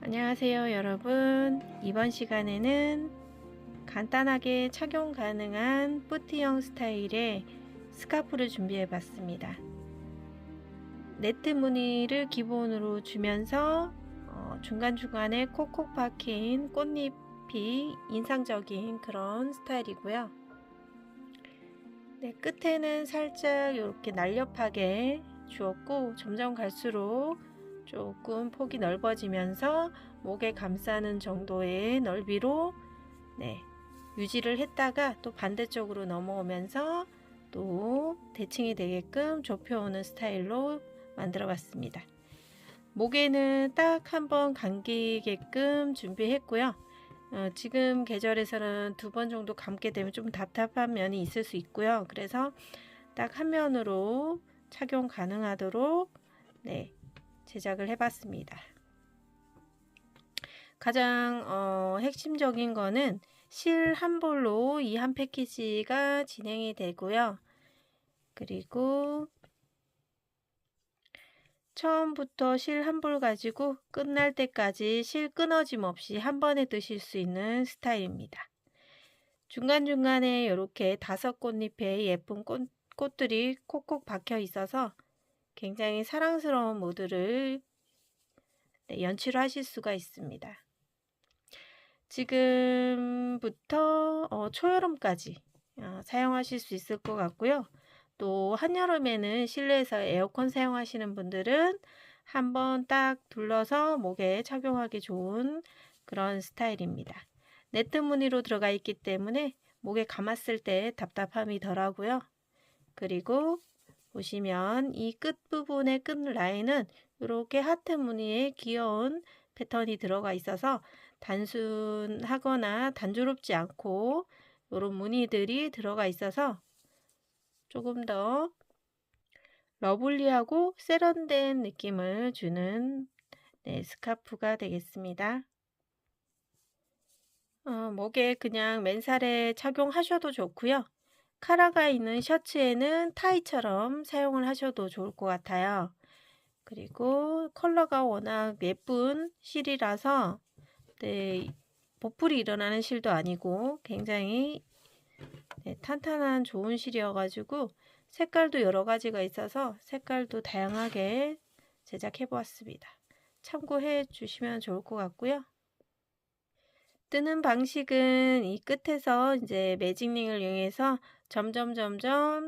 안녕하세요 여러분. 이번 시간에는 간단하게 착용 가능한 뿌티형 스타일의 스카프를 준비해 봤습니다. 네트 무늬를 기본으로 주면서 중간중간에 콕콕 박힌 꽃잎이 인상적인 그런 스타일이고요. 네, 끝에는 살짝 이렇게 날렵하게 주었고, 점점 갈수록 조금 폭이 넓어지면서 목에 감싸는 정도의 넓이로 유지를 했다가 또 반대쪽으로 넘어오면서 또 대칭이 되게끔 좁혀오는 스타일로 만들어 봤습니다. 목에는 딱 한번 감기게끔 준비했고요. 지금 계절에서는 2번 정도 감게 되면 좀 답답한 면이 있을 수 있고요. 그래서 딱 한 면으로 착용 가능하도록 제작을 해봤습니다. 가장 핵심적인 거는 실 한 볼로 이 한 패키지가 진행이 되고요. 그리고 처음부터 실 한 볼 가지고 끝날 때까지 실 끊어짐 없이 한 번에 드실 수 있는 스타일입니다. 중간중간에 이렇게 5꽃잎의 예쁜 꽃들이 콕콕 박혀 있어서 굉장히 사랑스러운 무드를 연출하실 수가 있습니다. 지금부터 초여름까지 사용하실 수 있을 것 같고요. 또 한여름에는 실내에서 에어컨 사용하시는 분들은 한번 딱 둘러서 목에 착용하기 좋은 그런 스타일입니다. 네트 무늬로 들어가 있기 때문에 목에 감았을 때 답답함이 덜하고요. 그리고 보시면 이 끝부분의 끝 라인은 이렇게 하트 무늬의 귀여운 패턴이 들어가 있어서 단순하거나 단조롭지 않고 이런 무늬들이 들어가 있어서 조금 더 러블리하고 세련된 느낌을 주는 스카프가 되겠습니다. 목에 그냥 맨살에 착용하셔도 좋고요. 카라가 있는 셔츠에는 타이처럼 사용을 하셔도 좋을 것 같아요. 그리고 컬러가 워낙 예쁜 실이라서 보풀이 일어나는 실도 아니고 굉장히 탄탄한 좋은 실이어가지고 색깔도 여러 가지가 있어서 색깔도 다양하게 제작해 보았습니다. 참고해 주시면 좋을 것 같고요. 뜨는 방식은 이 끝에서 이제 매직링을 이용해서 점점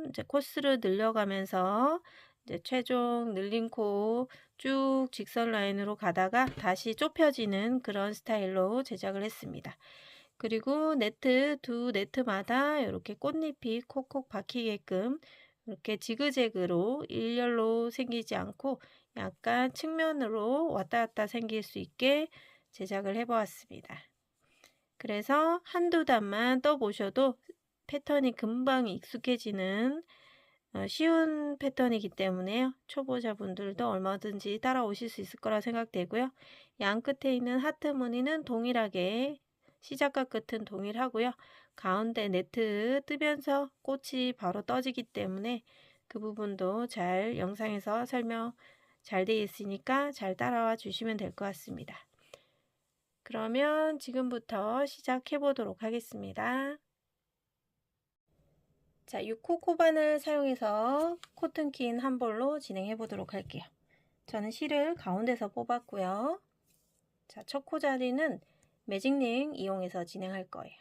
이제 코스를 늘려가면서 이제 최종 늘린 코 쭉 직선 라인으로 가다가 다시 좁혀지는 그런 스타일로 제작을 했습니다. 그리고 두 네트마다 이렇게 꽃잎이 콕콕 박히게끔 이렇게 지그재그로 일렬로 생기지 않고 약간 측면으로 왔다 갔다 생길 수 있게 제작을 해 보았습니다. 그래서 한두 단만 떠보셔도 패턴이 금방 익숙해지는 쉬운 패턴이기 때문에요. 초보자분들도 얼마든지 따라오실 수 있을 거라 생각되고요. 양 끝에 있는 하트 무늬는 동일하게 시작과 끝은 동일하고요. 가운데 네트 뜨면서 꽃이 바로 떠지기 때문에 그 부분도 잘 영상에서 설명 잘 되어 있으니까 잘 따라와 주시면 될 것 같습니다. 그러면 지금부터 시작해 보도록 하겠습니다. 자, 6호 코반을 사용해서 코튼 킨 한 볼로 진행해 보도록 할게요. 저는 실을 가운데서 뽑았고요. 자, 첫 코 자리는 매직링 이용해서 진행할 거예요.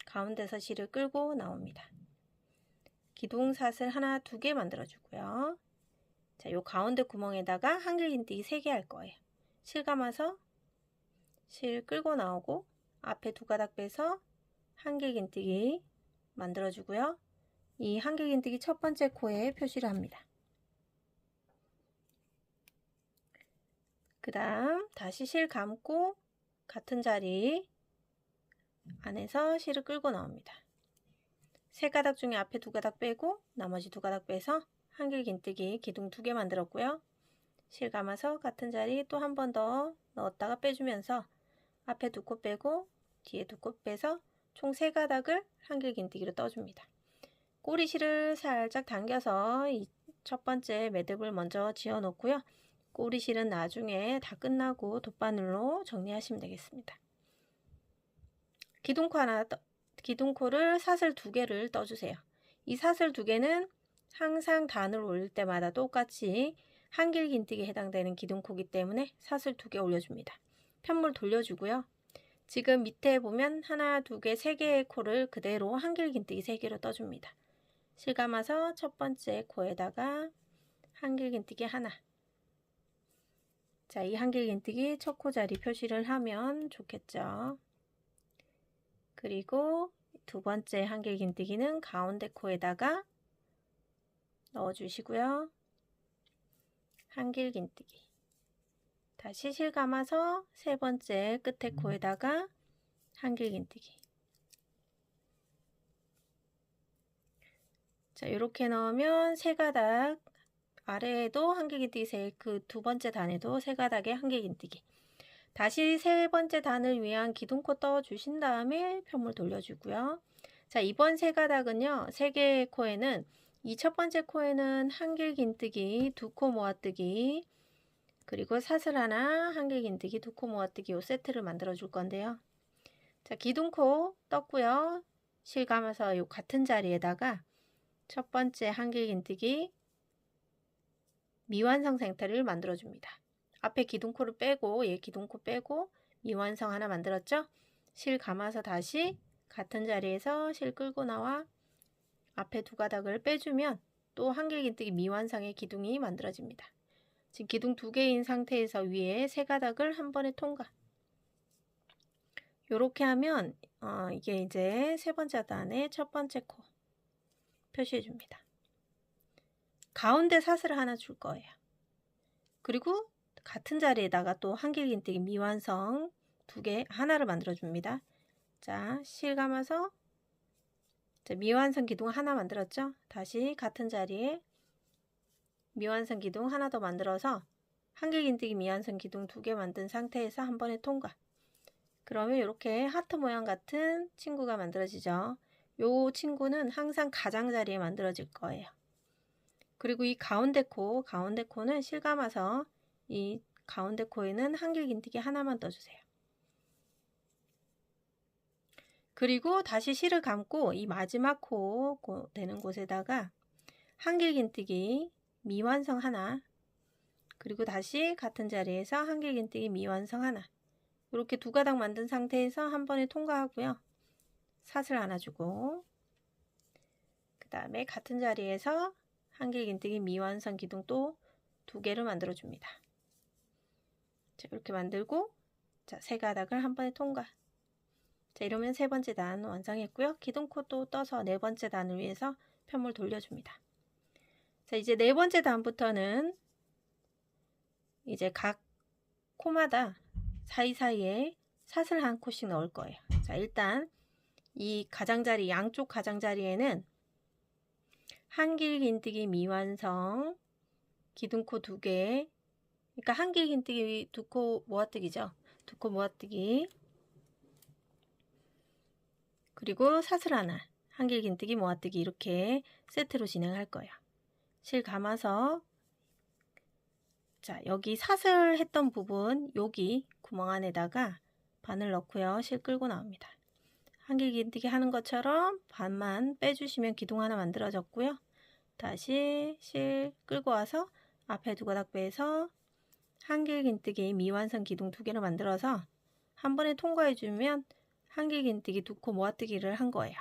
가운데서 실을 끌고 나옵니다. 기둥사슬 하나, 2개 만들어 주고요. 자, 요 가운데 구멍에다가 한길긴뜨기 3개 할 거예요. 실 감아서 실 끌고 나오고 앞에 2가닥 빼서 한길긴뜨기 만들어 주고요. 이 한길긴뜨기 첫 번째 코에 표시를 합니다. 그 다음 다시 실 감고 같은 자리 안에서 실을 끌고 나옵니다. 3가닥 중에 앞에 2가닥 빼고 나머지 2가닥 빼서 한길긴뜨기 기둥 2개 만들었고요. 실 감아서 같은 자리 또 한 번 더 넣었다가 빼주면서 앞에 2코 빼고 뒤에 2코 빼서 총 3가닥을 한길긴뜨기로 떠줍니다. 꼬리실을 살짝 당겨서 이 첫 번째 매듭을 먼저 지어 놓고요. 꼬리실은 나중에 다 끝나고 돗바늘로 정리하시면 되겠습니다. 기둥코를 사슬 2개를 떠주세요. 이 사슬 2개는 항상 단을 올릴 때마다 똑같이 한길긴뜨기에 해당되는 기둥코기 때문에 사슬 2개 올려줍니다. 편물 돌려주고요. 지금 밑에 보면 하나, 2개, 3개의 코를 그대로 한길긴뜨기 3개로 떠줍니다. 실 감아서 첫 번째 코에다가 한길긴뜨기 하나. 자, 이 한길긴뜨기 첫 코 자리 표시를 하면 좋겠죠. 그리고 두 번째 한길긴뜨기는 가운데 코에다가 넣어주시고요. 한길긴뜨기. 다시 실 감아서 세 번째 끝에 코에다가 한길긴뜨기. 자, 이렇게 넣으면 3가닥, 아래에도 한길긴뜨기 그 두 번째 단에도 3가닥의 한길긴뜨기. 다시 세 번째 단을 위한 기둥코 떠 주신 다음에 편물 돌려주고요. 자, 이번 3가닥은요, 3개의 코에는 이 첫 번째 코에는 한길긴뜨기 2코 모아뜨기, 그리고 사슬 하나, 한길긴뜨기 2코 모아뜨기 요 세트를 만들어 줄 건데요. 자, 기둥코 떴고요. 실 감아서 요 같은 자리에다가 첫 번째 한길긴뜨기 미완성 상태를 만들어 줍니다. 앞에 기둥코를 빼고 얘 기둥코 빼고 미완성 하나 만들었죠? 실 감아서 다시 같은 자리에서 실 끌고 나와 앞에 2가닥을 빼주면 또 한길긴뜨기 미완성의 기둥이 만들어집니다. 지금 기둥 2개인 상태에서 위에 3가닥을 한 번에 통과. 요렇게 하면 이게 이제 세 번째 단의 첫 번째 코 표시해 줍니다. 가운데 사슬을 하나 줄 거예요. 그리고 같은 자리에다가 또 한길긴뜨기 미완성 2개 하나를 만들어 줍니다. 자, 실 감아서 미완성 기둥 하나 만들었죠? 다시 같은 자리에 미완성 기둥 하나 더 만들어서 한길긴뜨기 미완성 기둥 2개 만든 상태에서 한 번에 통과. 그러면 이렇게 하트 모양 같은 친구가 만들어지죠. 요 친구는 항상 가장자리에 만들어질 거예요. 그리고 이 가운데 코는 실 감아서 이 가운데 코에는 한길긴뜨기 하나만 떠주세요. 그리고 다시 실을 감고 이 마지막 코 되는 곳에다가 한길긴뜨기 미완성 하나, 그리고 다시 같은 자리에서 한길긴뜨기 미완성 하나, 이렇게 2가닥 만든 상태에서 한 번에 통과하고요. 사슬 하나 주고 그 다음에 같은 자리에서 한길긴뜨기 미완성 기둥 또 2개를 만들어 줍니다. 자, 이렇게 만들고 자, 3가닥을 한 번에 통과. 자, 이러면 세 번째 단 완성했고요. 기둥코 또 떠서 네 번째 단을 위해서 편물 돌려줍니다. 자, 이제 네 번째 단부터는 이제 각 코마다 사이사이에 사슬 한 코씩 넣을 거예요. 자, 일단 이 가장자리, 양쪽 가장자리에는 한길긴뜨기 미완성 기둥코 2개, 그러니까 한길긴뜨기 2코 모아뜨기죠. 2코 모아뜨기, 그리고 사슬 하나, 한길긴뜨기 모아뜨기, 이렇게 세트로 진행할 거예요. 실 감아서 자, 여기 사슬 했던 부분 여기 구멍 안에다가 바늘 넣고요. 실 끌고 나옵니다. 한길긴뜨기 하는 것처럼 반만 빼주시면 기둥 하나 만들어졌고요. 다시 실 끌고 와서 앞에 2가닥 빼서 한길긴뜨기 미완성 기둥 2개를 만들어서 한 번에 통과해 주면 한길긴뜨기 2코 모아뜨기를 한 거예요.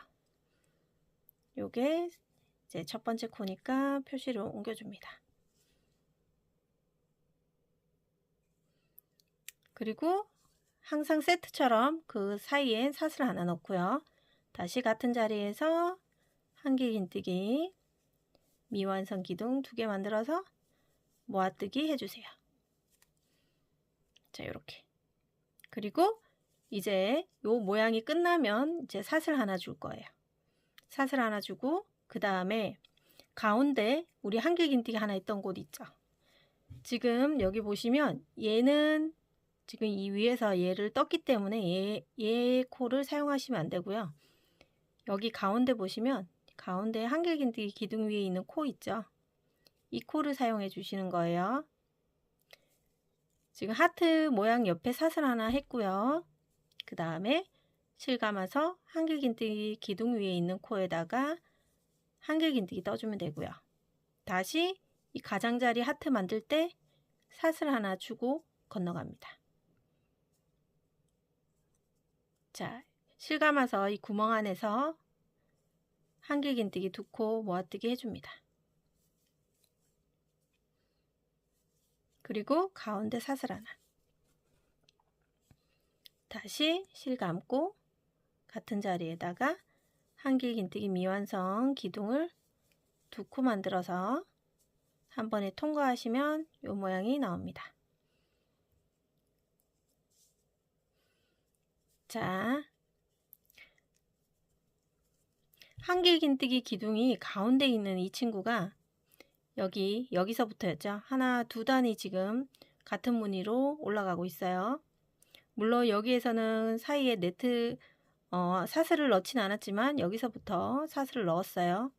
요게 이제 첫 번째 코니까 표시를 옮겨줍니다. 그리고 항상 세트처럼 그 사이에 사슬 하나 넣고요. 다시 같은 자리에서 한길긴뜨기 미완성 기둥 2개 만들어서 모아뜨기 해주세요. 자, 이렇게. 그리고 이제 요 모양이 끝나면 이제 사슬 하나 줄 거예요. 사슬 하나 주고 그 다음에 가운데 우리 한길긴뜨기 하나 있던 곳 있죠. 지금 여기 보시면 얘는 지금 이 위에서 얘를 떴기 때문에 얘 코를 사용하시면 안 되고요. 여기 가운데 보시면 가운데 한길긴뜨기 기둥 위에 있는 코 있죠. 이 코를 사용해 주시는 거예요. 지금 하트 모양 옆에 사슬 하나 했고요. 그 다음에 실 감아서 한길긴뜨기 기둥 위에 있는 코에다가 한길긴뜨기 떠주면 되고요. 다시 이 가장자리 하트 만들 때 사슬 하나 주고 건너갑니다. 자, 실 감아서 이 구멍 안에서 한길긴뜨기 2코 모아뜨기 해줍니다. 그리고 가운데 사슬 하나. 다시 실 감고 같은 자리에다가 한길긴뜨기 미완성 기둥을 2코 만들어서 한 번에 통과하시면 이 모양이 나옵니다. 자, 한길긴뜨기 기둥이 가운데 있는 이 친구가 여기서부터였죠. 하나, 두 단이 지금 같은 무늬로 올라가고 있어요. 물론 여기에서는 사이에 네트 사슬을 넣지는 않았지만 여기서부터 사슬을 넣었어요.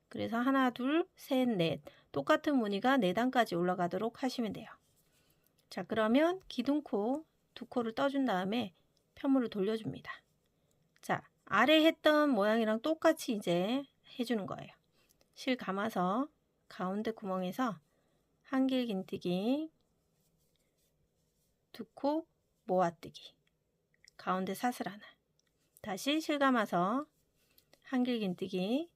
그래서 하나, 둘, 셋, 넷 똑같은 무늬가 4단까지 올라가도록 하시면 돼요. 자, 그러면 기둥코 2코를 떠준 다음에 편물을 돌려줍니다. 자, 아래 했던 모양이랑 똑같이 이제 해주는 거예요. 실 감아서 가운데 구멍에서 한길긴뜨기 2코 모아뜨기 가운데 사슬 하나. 다시 실 감아서 한길긴뜨기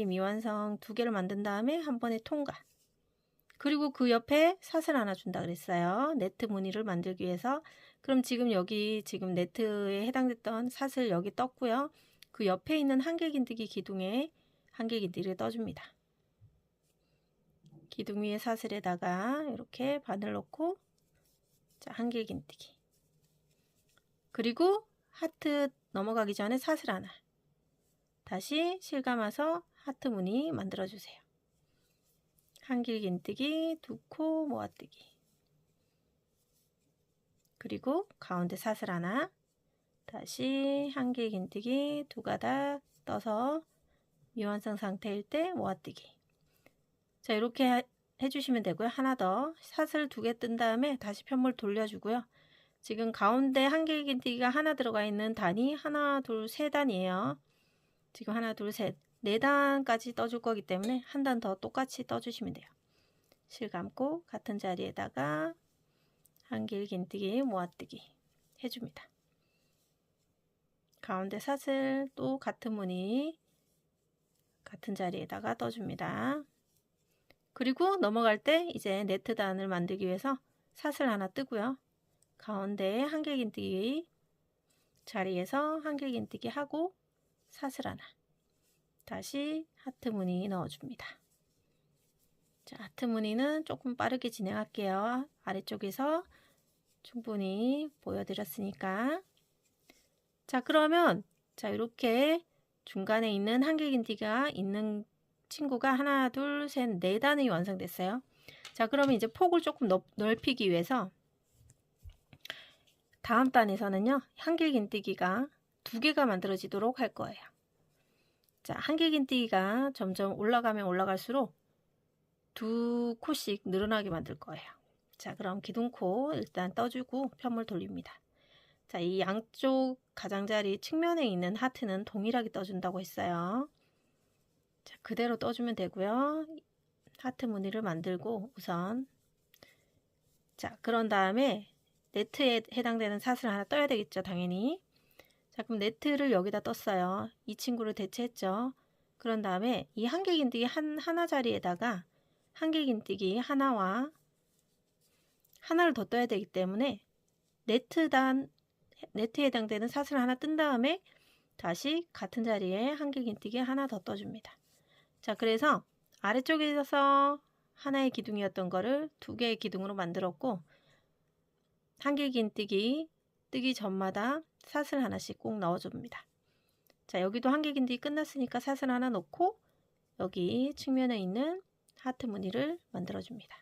미완성 2개를 만든 다음에 한 번에 통과. 그리고 그 옆에 사슬 하나 준다 그랬어요. 네트 무늬를 만들기 위해서. 그럼 지금 여기 지금 네트에 해당됐던 사슬 여기 떴고요. 그 옆에 있는 한길긴뜨기 기둥에 한길긴뜨기를 떠줍니다. 기둥 위에 사슬에다가 이렇게 바늘 넣고 자, 한길긴뜨기. 그리고 하트 넘어가기 전에 사슬 하나. 다시 실 감아서 하트 무늬 만들어 주세요. 한길긴뜨기 2코 모아뜨기. 그리고 가운데 사슬 하나. 다시 한길긴뜨기 2가닥 떠서 미완성 상태일 때 모아뜨기. 자, 이렇게 해주시면 되고요. 하나 더 사슬 2개 뜬 다음에 다시 편물 돌려주고요. 지금 가운데 한길긴뜨기가 하나 들어가 있는 단이 하나, 둘, 3단이에요. 지금 하나, 둘, 셋, 4단까지 떠줄 거기 때문에 한 단 더 똑같이 떠주시면 돼요. 실 감고 같은 자리에다가 한길긴뜨기 모아뜨기 해줍니다. 가운데 사슬 또 같은 무늬 같은 자리에다가 떠줍니다. 그리고 넘어갈 때 이제 네트 단을 만들기 위해서 사슬 하나 뜨고요. 가운데 한길긴뜨기 자리에서 한길긴뜨기 하고 사슬 하나. 다시 하트 무늬 넣어줍니다. 자, 하트 무늬는 조금 빠르게 진행할게요. 아래쪽에서 충분히 보여드렸으니까. 자, 그러면 자, 이렇게 중간에 있는 한길긴뜨기가 있는 친구가 하나, 둘, 셋, 4단이 완성됐어요. 자, 그러면 이제 폭을 조금 넓히기 위해서 다음 단에서는요, 한길긴뜨기가 2개가 만들어지도록 할 거예요. 자, 한길긴뜨기가 점점 올라가면 올라갈수록 2코씩 늘어나게 만들 거예요. 자, 그럼 기둥코 일단 떠주고 편물 돌립니다. 자, 이 양쪽 가장자리 측면에 있는 하트는 동일하게 떠준다고 했어요. 자, 그대로 떠주면 되고요. 하트 무늬를 만들고 우선 자, 그런 다음에 네트에 해당되는 사슬 하나 떠야 되겠죠, 당연히. 자, 그럼 네트를 여기다 떴어요. 이 친구를 대체했죠. 그런 다음에 이 한길긴뜨기 하나 자리에다가 한길긴뜨기 하나와 하나를 더 떠야 되기 때문에 네트에 해당되는 사슬 하나 뜬 다음에 다시 같은 자리에 한길긴뜨기 하나 더 떠줍니다. 자, 그래서 아래쪽에서 하나의 기둥이었던 거를 2개의 기둥으로 만들었고 한길긴뜨기 뜨기 전마다 사슬 하나씩 꼭 넣어줍니다. 자, 여기도 한길긴뜨기 끝났으니까 사슬 하나 넣고 여기 측면에 있는 하트 무늬를 만들어 줍니다.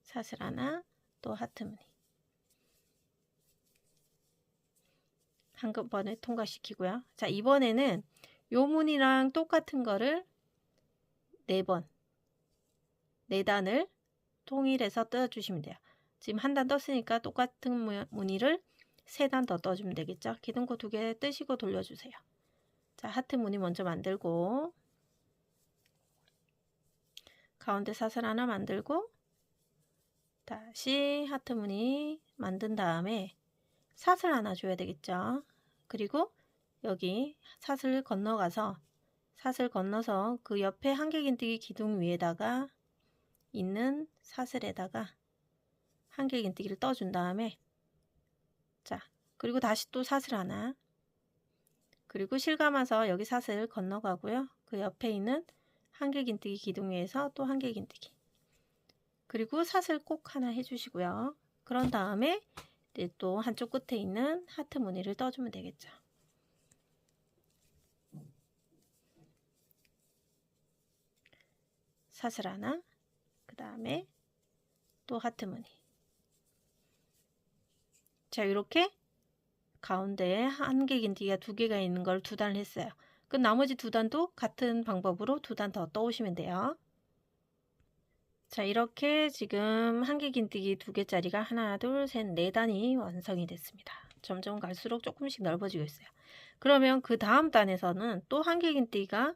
사슬 하나, 또 하트 무늬. 한번에 통과시키고요. 자, 이번에는 요 무늬랑 똑같은 거를 4번, 4단을 통일해서 떠주시면 돼요. 지금 한 단 떴으니까 똑같은 무늬를 3단 더 떠주면 되겠죠. 기둥코 2개 뜨시고 돌려주세요. 자, 하트 무늬 먼저 만들고 가운데 사슬 하나 만들고 다시 하트 무늬 만든 다음에 사슬 하나 줘야 되겠죠. 그리고 여기 사슬 건너서 그 옆에 한길긴뜨기 기둥 위에다가 있는 사슬에다가 한길긴뜨기를 떠준 다음에, 자, 그리고 다시 또 사슬 하나, 그리고 실감아서 여기 사슬 건너가고요. 그 옆에 있는 한길긴뜨기 기둥 위에서 또 한길긴뜨기, 그리고 사슬 꼭 하나 해주시고요. 그런 다음에 이제 또 한쪽 끝에 있는 하트 무늬를 떠주면 되겠죠. 사슬 하나, 그 다음에 또 하트 무늬. 자, 이렇게 가운데에 한길긴뜨기가 2개가 있는 걸 2단을 했어요. 그 나머지 2단도 같은 방법으로 2단 더 떠오시면 돼요. 자, 이렇게 지금 한길긴뜨기 2개짜리가 하나, 둘, 셋, 4단이 완성이 됐습니다. 점점 갈수록 조금씩 넓어지고 있어요. 그러면 그 다음 단에서는 또 한길긴뜨기가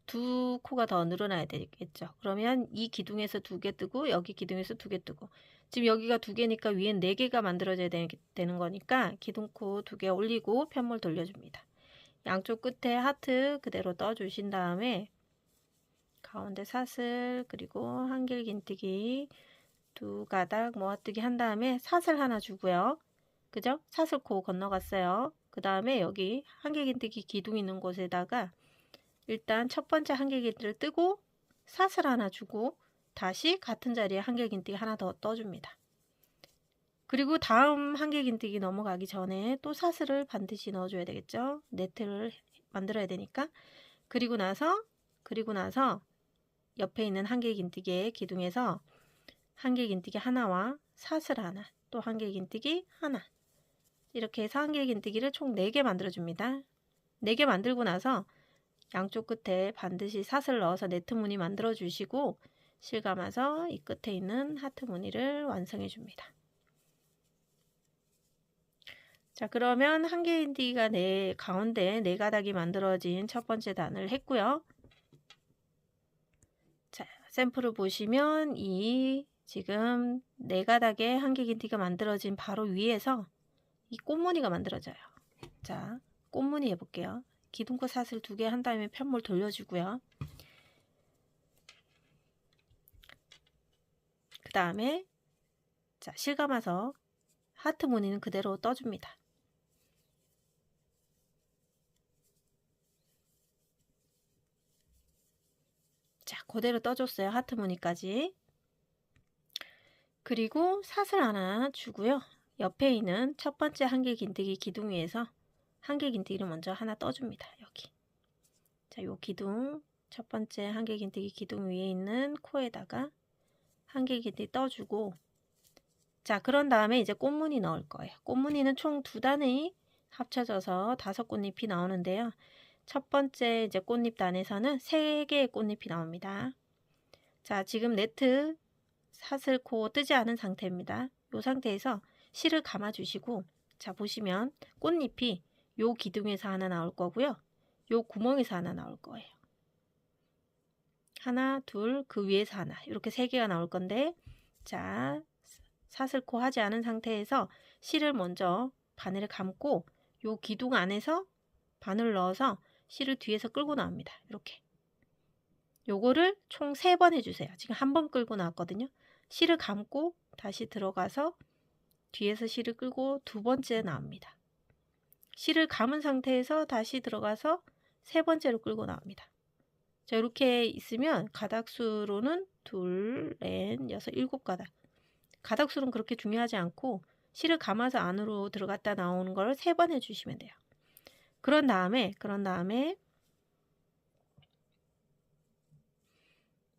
2코가 더 늘어나야 되겠죠. 그러면 이 기둥에서 2개 뜨고 여기 기둥에서 2개 뜨고, 지금 여기가 2개니까 위엔 4개가 만들어져야 되는 거니까 기둥코 2개 올리고 편물 돌려줍니다. 양쪽 끝에 하트 그대로 떠주신 다음에 가운데 사슬, 그리고 한길긴뜨기 2가닥 모아뜨기 한 다음에 사슬 하나 주고요. 그죠? 사슬코 건너갔어요. 그 다음에 여기 한길긴뜨기 기둥 있는 곳에다가 일단 첫 번째 한길긴뜨기를 뜨고 사슬 하나 주고 다시 같은 자리에 한길긴뜨기 하나 더 떠줍니다. 그리고 다음 한길긴뜨기 넘어가기 전에 또 사슬을 반드시 넣어줘야 되겠죠. 네트를 만들어야 되니까. 그리고 나서 옆에 있는 한길긴뜨기의 기둥에서 한길긴뜨기 하나와 사슬 하나, 또 한길긴뜨기 하나, 이렇게 해서 한길긴뜨기를 총 4개 만들어줍니다. 4개 만들고 나서 양쪽 끝에 반드시 사슬 넣어서 네트 무늬 만들어 주시고 실감아서 이 끝에 있는 하트 무늬를 완성해 줍니다. 자, 그러면 한길긴뜨기가 가운데 4가닥이 만들어진 첫 번째 단을 했고요. 자, 샘플을 보시면 이 지금 4가닥의 한길긴뜨기가 만들어진 바로 위에서 이 꽃무늬가 만들어져요. 자, 꽃무늬 해볼게요. 기둥코 사슬 2개 한 다음에 편물 돌려주고요. 그 다음에 자, 실감아서 하트 무늬는 그대로 떠줍니다. 자, 그대로 떠줬어요. 하트 무늬까지. 그리고 사슬 하나 주고요. 옆에 있는 첫 번째 한길긴뜨기 기둥 위에서 한길긴뜨기를 먼저 하나 떠줍니다. 여기. 자, 요 기둥, 첫 번째 한길긴뜨기 기둥 위에 있는 코에다가 한길긴뜨기 떠주고, 자, 그런 다음에 이제 꽃무늬 넣을 거예요. 꽃무늬는 총 2단이 합쳐져서 5꽃잎이 나오는데요. 첫 번째 이제 꽃잎 단에서는 3개의 꽃잎이 나옵니다. 자, 지금 네트 사슬코 뜨지 않은 상태입니다. 이 상태에서 실을 감아 주시고, 자, 보시면 꽃잎이 요 기둥에서 하나 나올 거고요. 요 구멍에서 하나 나올 거예요. 하나, 둘, 그 위에서 하나, 이렇게 3개가 나올 건데, 자, 사슬코 하지 않은 상태에서 실을 먼저 바늘을 감고 요 기둥 안에서 바늘을 넣어서 실을 뒤에서 끌고 나옵니다. 이렇게. 요거를 총 3번 해주세요. 지금 1번 끌고 나왔거든요. 실을 감고 다시 들어가서 뒤에서 실을 끌고 2번째 나옵니다. 실을 감은 상태에서 다시 들어가서 3번째로 끌고 나옵니다. 자, 이렇게 있으면 가닥수로는 2, 4, 6, 7가닥. 가닥수는 그렇게 중요하지 않고 실을 감아서 안으로 들어갔다 나오는 걸 3번 해주시면 돼요. 그런 다음에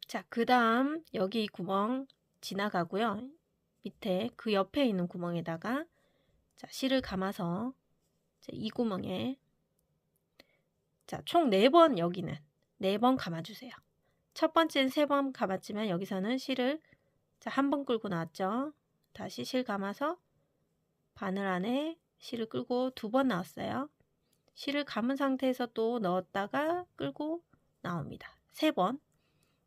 자, 그 다음 여기 구멍 지나가고요. 밑에 그 옆에 있는 구멍에다가 자, 실을 감아서 이 구멍에 자, 총 4번 여기는 4번 감아주세요. 첫 번째는 3번 감았지만 여기서는 실을 자, 1번 끌고 나왔죠. 다시 실 감아서 바늘 안에 실을 끌고 2번 나왔어요. 실을 감은 상태에서 또 넣었다가 끌고 나옵니다. 3번.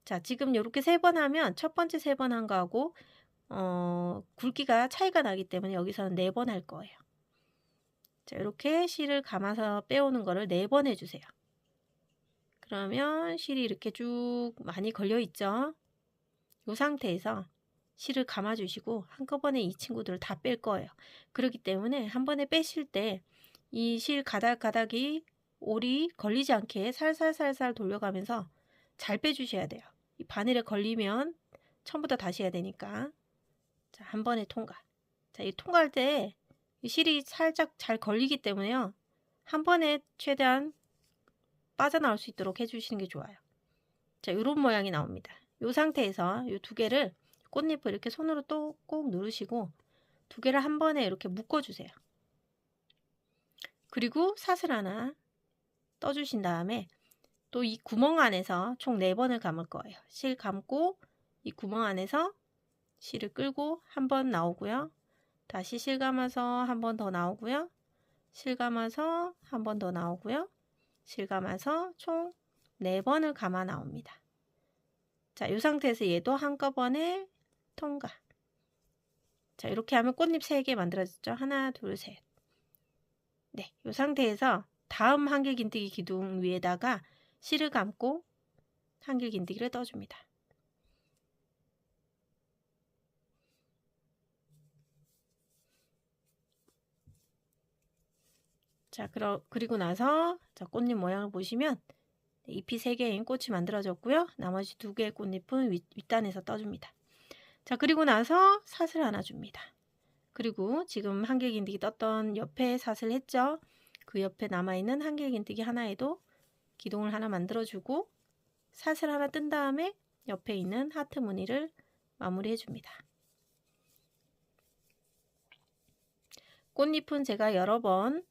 자, 지금 이렇게 3번 하면 첫 번째 3번 한 거하고 굵기가 차이가 나기 때문에 여기서는 4번 할 거예요. 자, 이렇게 실을 감아서 빼오는 거를 4번 해주세요. 그러면 실이 이렇게 쭉 많이 걸려 있죠. 이 상태에서 실을 감아 주시고 한꺼번에 이 친구들을 다 뺄 거예요. 그렇기 때문에 한 번에 빼실 때 이 실 가닥이 올이 걸리지 않게 살살살살 돌려가면서 잘 빼주셔야 돼요. 이 바늘에 걸리면 처음부터 다시 해야 되니까. 자, 한 번에 통과. 자, 이 통과할 때 이 실이 살짝 잘 걸리기 때문에요. 한 번에 최대한 빠져나올 수 있도록 해주시는 게 좋아요. 자, 이런 모양이 나옵니다. 이 상태에서 이 2개를 꽃잎을 이렇게 손으로 또 꼭 누르시고 2개를 한 번에 이렇게 묶어주세요. 그리고 사슬 하나 떠주신 다음에 또 이 구멍 안에서 총 4번을 감을 거예요. 실 감고 이 구멍 안에서 실을 끌고 한 번 나오고요. 다시 실 감아서 한 번 더 나오고요. 실 감아서 한 번 더 나오고요. 실 감아서 총 4번을 감아 나옵니다. 자, 이 상태에서 얘도 한꺼번에 통과. 자, 이렇게 하면 꽃잎 3개 만들어졌죠. 하나, 둘, 셋. 네, 이 상태에서 다음 한길긴뜨기 기둥 위에다가 실을 감고 한길긴뜨기를 떠줍니다. 자, 그리고 나서 자, 꽃잎 모양을 보시면 잎이 3개인 꽃이 만들어졌고요. 나머지 2개의 꽃잎은 윗단에서 떠줍니다. 자, 그리고 나서 사슬 하나 줍니다. 그리고 지금 한길긴뜨기 떴던 옆에 사슬 했죠. 그 옆에 남아있는 한길긴뜨기 하나에도 기둥을 하나 만들어주고 사슬 하나 뜬 다음에 옆에 있는 하트 무늬를 마무리해 줍니다. 꽃잎은 제가 여러 번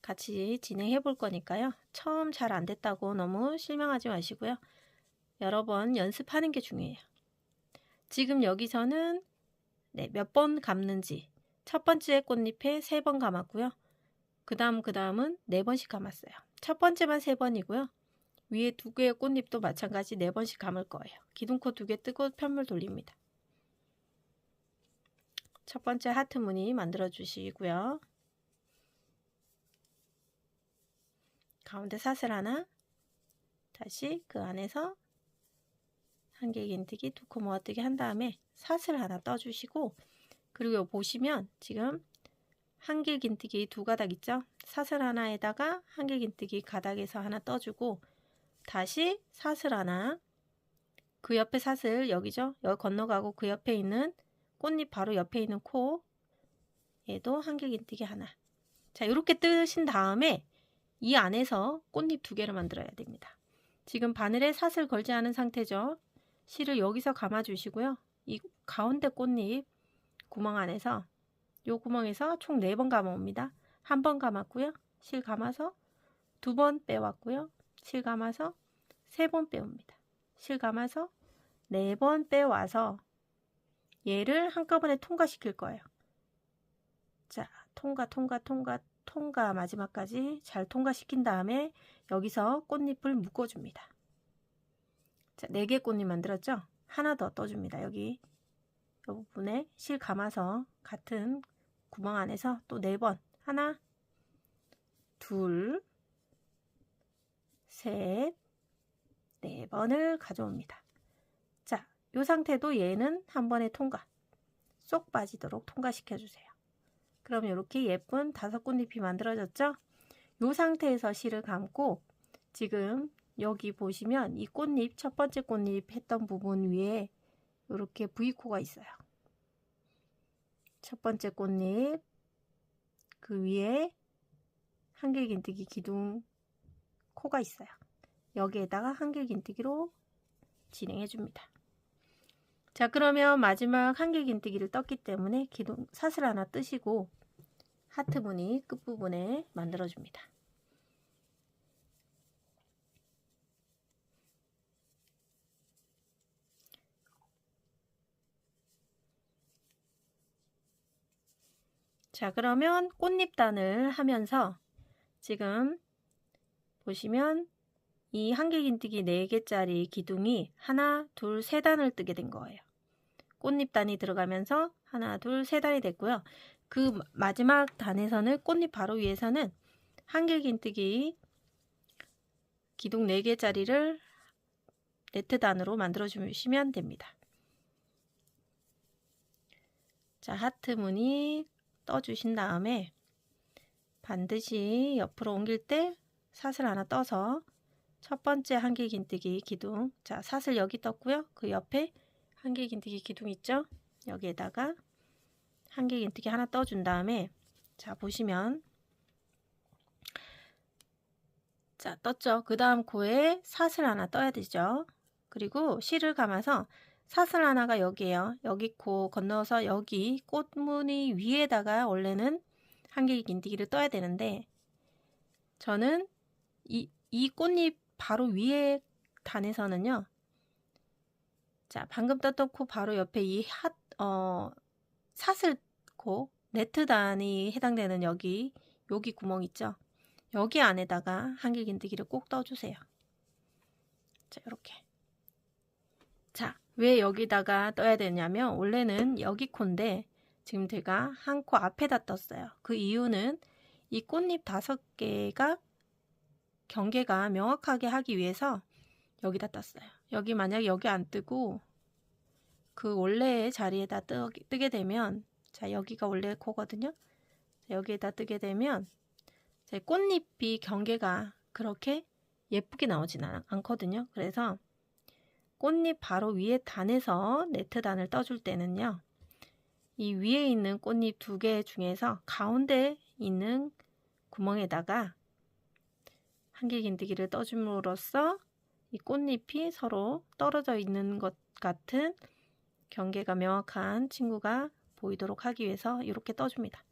같이 진행해 볼 거니까요. 처음 잘 안 됐다고 너무 실망하지 마시고요. 여러 번 연습하는 게 중요해요. 지금 여기서는 몇 번 감는지 첫 번째 꽃잎에 3번 감았고요. 그 다음은 4번씩 감았어요. 첫 번째만 3번이고요. 위에 2개의 꽃잎도 마찬가지 4번씩 감을 거예요. 기둥코 2개 뜨고 편물 돌립니다. 첫 번째 하트 무늬 만들어 주시고요. 가운데 사슬 하나, 다시 그 안에서 한길긴뜨기, 2코 모아뜨기 한 다음에 사슬 하나 떠주시고, 그리고 보시면 지금 한길긴뜨기 2가닥 있죠? 사슬 하나에다가 한길긴뜨기 가닥에서 하나 떠주고, 다시 사슬 하나, 그 옆에 사슬 여기죠? 여기 건너가고 그 옆에 있는 꽃잎 바로 옆에 있는 코, 얘도 한길긴뜨기 하나. 자, 이렇게 뜨신 다음에 이 안에서 꽃잎 2개를 만들어야 됩니다. 지금 바늘에 사슬 걸지 않은 상태죠. 실을 여기서 감아 주시고요. 이 가운데 꽃잎 구멍 안에서 이 구멍에서 총 4번 감아 옵니다. 한 번 감았고요. 실 감아서 2번 빼왔고요. 실 감아서 3번 빼옵니다. 실 감아서 4번 빼와서 얘를 한꺼번에 통과시킬 거예요. 자, 통과 마지막까지 잘 통과시킨 다음에 여기서 꽃잎을 묶어줍니다. 자, 4개 꽃잎 만들었죠? 하나 더 떠줍니다. 여기 이 부분에 실 감아서 같은 구멍 안에서 또 4번 하나, 둘, 셋, 4번을 가져옵니다. 자, 이 상태도 얘는 한 번에 통과, 쏙 빠지도록 통과시켜주세요. 그럼 이렇게 예쁜 5꽃잎이 만들어졌죠? 이 상태에서 실을 감고 지금 여기 보시면 이 꽃잎, 첫 번째 꽃잎 했던 부분 위에 이렇게 V코가 있어요. 첫 번째 꽃잎 그 위에 한길긴뜨기 기둥 코가 있어요. 여기에다가 한길긴뜨기로 진행해 줍니다. 자, 그러면 마지막 한길긴뜨기를 떴기 때문에 기둥 사슬 하나 뜨시고 하트 무늬 끝부분에 만들어 줍니다. 자, 그러면 꽃잎단을 하면서 지금 보시면 이 한길긴뜨기 4개짜리 기둥이 하나, 둘, 세 단을 뜨게 된 거예요. 꽃잎단이 들어가면서 하나, 둘, 세 단이 됐고요. 그 마지막 단에서는 꽃잎 바로 위에서는 한길긴뜨기 기둥 4개짜리를 네트단으로 만들어 주시면 됩니다. 자, 하트 무늬 떠주신 다음에 반드시 옆으로 옮길 때 사슬 하나 떠서 첫 번째 한길긴뜨기 기둥, 자, 사슬 여기 떴고요. 그 옆에 한길긴뜨기 기둥 있죠? 여기에다가 한길긴뜨기 하나 떠준 다음에, 자, 보시면, 자, 떴죠? 그 다음 코에 사슬 하나 떠야 되죠? 그리고 실을 감아서 사슬 하나가 여기에요. 여기 코 건너서 여기 꽃무늬 위에다가 원래는 한길긴뜨기를 떠야 되는데, 저는 이 꽃잎 바로 위에 단에서는요, 자, 방금 떴던 코 바로 옆에 이 사슬코 네트단이 해당되는 여기 구멍 있죠? 여기 안에다가 한길긴뜨기를 꼭 떠주세요. 자, 이렇게. 자, 왜 여기다가 떠야 되냐면 원래는 여기 코인데 지금 제가 한 코 앞에다 떴어요. 그 이유는 이 꽃잎 5개가 경계가 명확하게 하기 위해서 여기다 떴어요. 여기 만약 여기 안 뜨고 그 원래의 자리에다 뜨게 되면, 자, 여기가 원래 코거든요. 여기에다 뜨게 되면 제 꽃잎이 경계가 그렇게 예쁘게 나오지는 않거든요. 그래서 꽃잎 바로 위에 단에서 네트단을 떠줄 때는요, 이 위에 있는 꽃잎 2개 중에서 가운데 있는 구멍에다가 한길긴뜨기를 떠줌으로써 이 꽃잎이 서로 떨어져 있는 것 같은 경계가 명확한 친구가 보이도록 하기 위해서 이렇게 떠줍니다.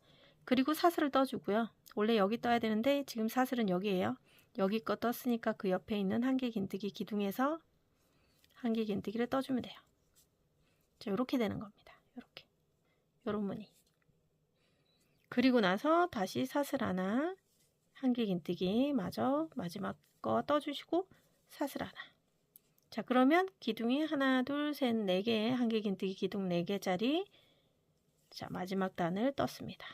그리고 사슬을 떠주고요. 원래 여기 떠야 되는데 지금 사슬은 여기에요. 여기 거 떴으니까 그 옆에 있는 한길긴뜨기 기둥에서 한길긴뜨기를 떠주면 돼요. 자, 이렇게 되는 겁니다. 이렇게. 요런 무늬. 그리고 나서 다시 사슬 하나, 한길긴뜨기 마저 마지막 거 떠주시고 사슬 하나. 자, 그러면 기둥이 하나, 둘, 셋, 4개, 한길긴뜨기 기둥 4개짜리, 자, 마지막 단을 떴습니다.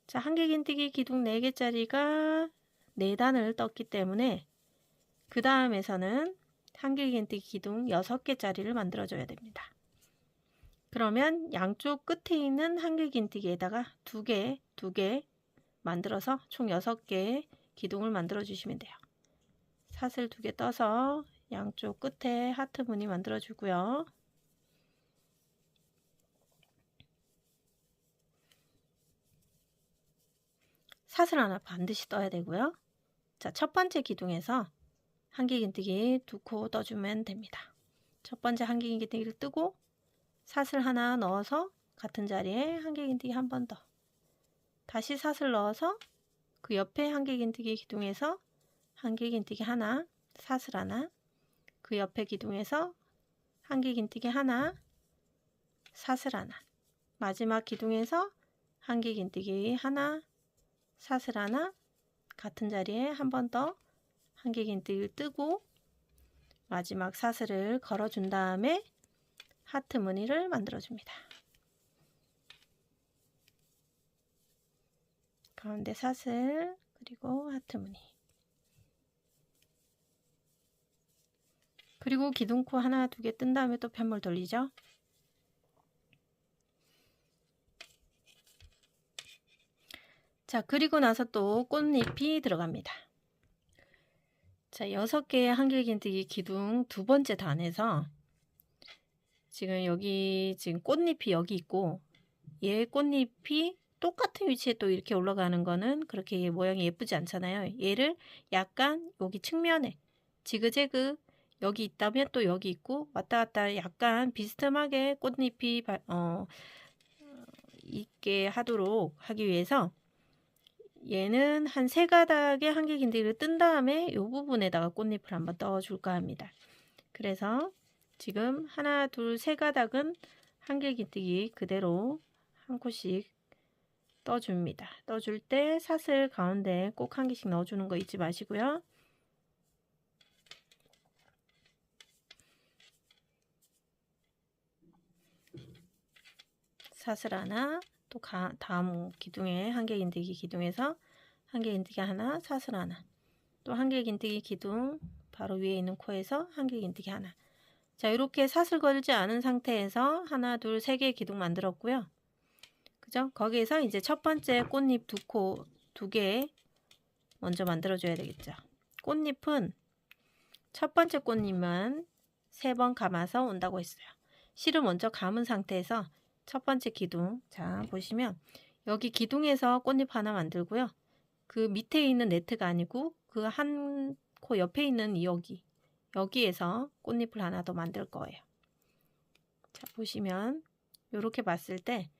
자, 한길긴뜨기 기둥 4개짜리가 4단을 떴기 때문에 그 다음에서는 한길긴뜨기 기둥 6개짜리를 만들어줘야 됩니다. 그러면 양쪽 끝에 있는 한길긴뜨기에다가 2개 만들어서 총 6개의 기둥을 만들어 주시면 돼요. 사슬 2개 떠서 양쪽 끝에 하트 무늬 만들어 주고요. 사슬 하나 반드시 떠야 되고요. 자, 첫 번째 기둥에서 한길긴뜨기 2코 떠주면 됩니다. 첫 번째 한길긴뜨기를 뜨고 사슬 하나 넣어서 같은 자리에 한길긴뜨기 한 번 더. 다시 사슬 넣어서 그 옆에 한길긴뜨기 기둥에서 한길긴뜨기 하나, 사슬 하나, 그 옆에 기둥에서 한길긴뜨기 하나, 사슬 하나, 마지막 기둥에서 한길긴뜨기 하나, 사슬 하나, 같은 자리에 한 번 더 한길긴뜨기를 뜨고 마지막 사슬을 걸어준 다음에 하트 무늬를 만들어줍니다. 가운데 사슬, 그리고 하트 무늬. 그리고 기둥코 하나, 2개 뜬 다음에 또 편물 돌리죠. 자, 그리고 나서 또 꽃잎이 들어갑니다. 자, 6개의 한길긴뜨기 기둥 2번째 단에서 지금 여기 지금 꽃잎이 여기 있고 얘 꽃잎이 똑같은 위치에 또 이렇게 올라가는 거는 그렇게 모양이 예쁘지 않잖아요. 얘를 약간 여기 측면에 지그재그 여기 있다면 또 여기 있고 왔다 갔다 약간 비스듬하게 꽃잎이 있게 하도록 하기 위해서 얘는 한 3가닥의 한길긴뜨기를 뜬 다음에 이 부분에다가 꽃잎을 한번 떠줄까 합니다. 그래서 지금 하나, 둘, 3가닥은 한길긴뜨기 그대로 한 코씩 떠줍니다. 떠줄 때 사슬 가운데 꼭 한 개씩 넣어주는 거 잊지 마시고요. 사슬 하나, 또 다음 기둥에 한길긴뜨기 기둥에서 한길긴뜨기 하나, 사슬 하나, 또 한길긴뜨기 기둥 바로 위에 있는 코에서 한길긴뜨기 하나. 자, 이렇게 사슬 걸지 않은 상태에서 하나, 둘, 3개의 기둥 만들었고요. 그죠? 거기에서 이제 첫 번째 꽃잎 2개 먼저 만들어줘야 되겠죠. 꽃잎은 첫 번째 꽃잎만 3번 감아서 온다고 했어요. 실을 먼저 감은 상태에서 첫 번째 기둥, 자 보시면 여기 기둥에서 꽃잎 하나 만들고요. 그 밑에 있는 네트가 아니고 그 한 코 옆에 있는 여기에서 꽃잎을 하나 더 만들 거예요. 자 보시면 이렇게 봤을 때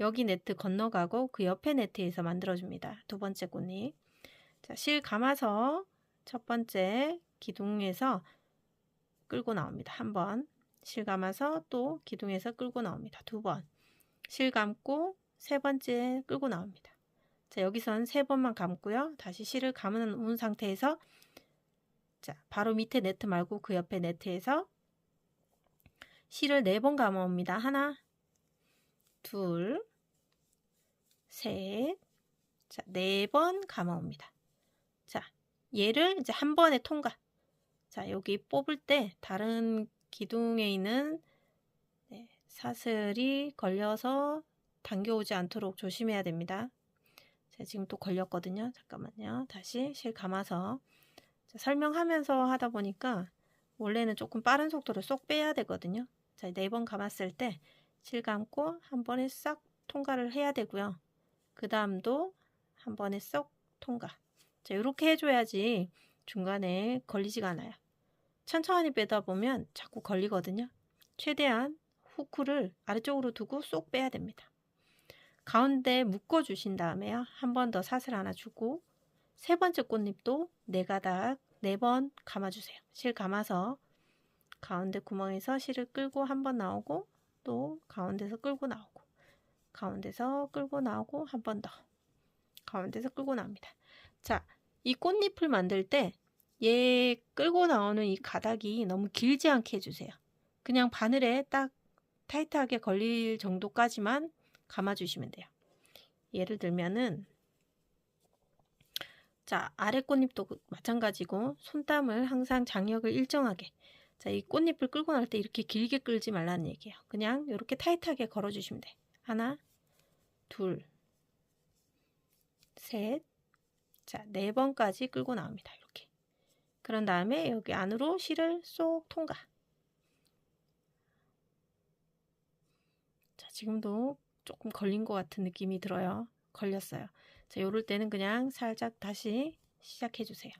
여기 네트 건너가고 그 옆에 네트에서 만들어줍니다. 두 번째 꽃잎. 자, 실 감아서 첫 번째 기둥에서 끌고 나옵니다. 한 번. 실 감아서 또 기둥에서 끌고 나옵니다. 2번. 실 감고 3번째 끌고 나옵니다. 자, 여기선 3번만 감고요. 다시 실을 감은 상태에서 자, 바로 밑에 네트 말고 그 옆에 네트에서 실을 4번 감아옵니다. 하나, 둘, 셋, 자, 4번 감아옵니다. 자, 얘를 이제 한 번에 통과. 자, 여기 뽑을 때 다른 기둥에 있는 사슬이 걸려서 당겨오지 않도록 조심해야 됩니다. 자, 지금 또 걸렸거든요. 잠깐만요. 다시 실 감아서 자, 설명하면서 하다 보니까 원래는 조금 빠른 속도로 쏙 빼야 되거든요. 자, 4번 감았을 때 실 감고 한 번에 싹 통과를 해야 되고요. 그 다음도 한 번에 쏙 통과. 자, 이렇게 해줘야지 중간에 걸리지가 않아요. 천천히 빼다 보면 자꾸 걸리거든요. 최대한 후크를 아래쪽으로 두고 쏙 빼야 됩니다. 가운데 묶어 주신 다음에요. 한 번 더 사슬 하나 주고 3번째 꽃잎도 4가닥 4번 감아주세요. 실 감아서 가운데 구멍에서 실을 끌고 한 번 나오고 또 가운데서 끌고 나오고 가운데서 끌고 나오고 한 번 더 가운데서 끌고 나옵니다. 자, 이 꽃잎을 만들 때 얘 끌고 나오는 이 가닥이 너무 길지 않게 해주세요. 그냥 바늘에 딱 타이트하게 걸릴 정도까지만 감아주시면 돼요. 예를 들면은 자, 아래 꽃잎도 마찬가지고 손땀을 항상 장력을 일정하게 자, 이 꽃잎을 끌고 날 때 이렇게 길게 끌지 말라는 얘기예요. 그냥 이렇게 타이트하게 걸어주시면 돼. 하나, 둘, 셋, 자, 4번까지 끌고 나옵니다. 이렇게. 그런 다음에 여기 안으로 실을 쏙 통과. 자, 지금도 조금 걸린 것 같은 느낌이 들어요. 걸렸어요. 자, 요럴 때는 그냥 살짝 다시 시작해 주세요.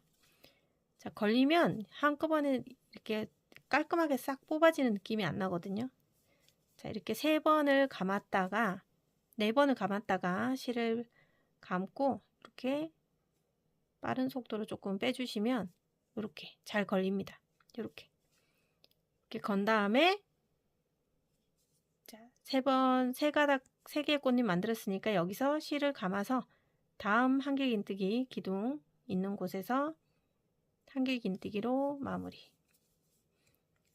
자, 걸리면 한꺼번에 이렇게 깔끔하게 싹 뽑아지는 느낌이 안 나거든요. 자, 이렇게 3번을 감았다가 4번을 감았다가 실을 감고 이렇게 빠른 속도로 조금 빼주시면 이렇게 잘 걸립니다. 이렇게 건 다음에 자, 3가닥 3개의 꽃잎 만들었으니까 여기서 실을 감아서 다음 한길긴뜨기 기둥 있는 곳에서 한길긴뜨기로 마무리.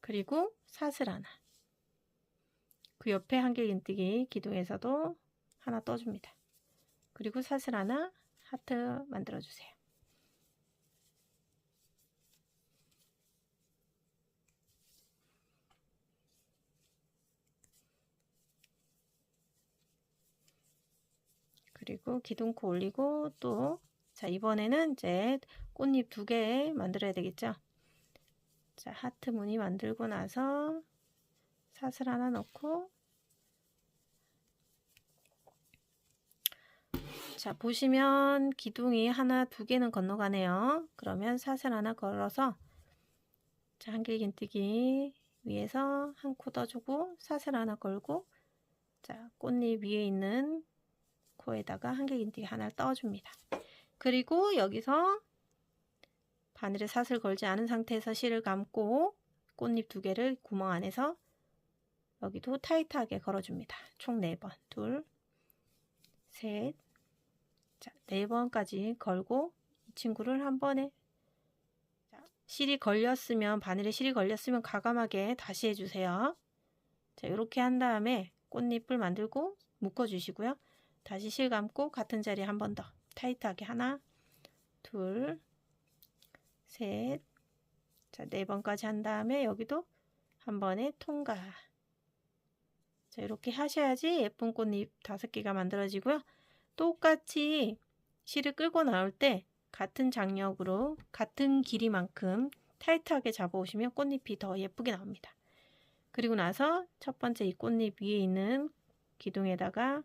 그리고 사슬 하나. 그 옆에 한길긴뜨기 기둥에서도 하나 떠줍니다. 그리고 사슬 하나 하트 만들어주세요. 그리고 기둥코 올리고 또 자, 이번에는 이제 꽃잎 2개 만들어야 되겠죠. 자, 하트 무늬 만들고 나서 사슬 하나 넣고 자, 보시면 기둥이 하나, 두 개는 건너가네요. 그러면 사슬 하나 걸어서 자, 한길긴뜨기 위에서 한 코 떠주고 사슬 하나 걸고 자, 꽃잎 위에 있는 코에다가 한길긴뜨기 하나를 떠줍니다. 그리고 여기서 바늘에 사슬 걸지 않은 상태에서 실을 감고 꽃잎 두 개를 구멍 안에서 여기도 타이트하게 걸어줍니다. 총 4번. 둘, 셋, 자, 4번까지 걸고 이 친구를 한 번에 자, 실이 걸렸으면 바늘에 실이 걸렸으면 과감하게 다시 해주세요. 자, 이렇게 한 다음에 꽃잎을 만들고 묶어 주시고요. 다시 실 감고 같은 자리에 한 번 더 타이트하게 하나, 둘, 셋, 자, 4번까지 한 다음에 여기도 한 번에 통과. 자, 이렇게 하셔야지 예쁜 꽃잎 5개가 만들어지고요. 똑같이 실을 끌고 나올 때 같은 장력으로 같은 길이만큼 타이트하게 잡아오시면 꽃잎이 더 예쁘게 나옵니다. 그리고 나서 첫 번째 이 꽃잎 위에 있는 기둥에다가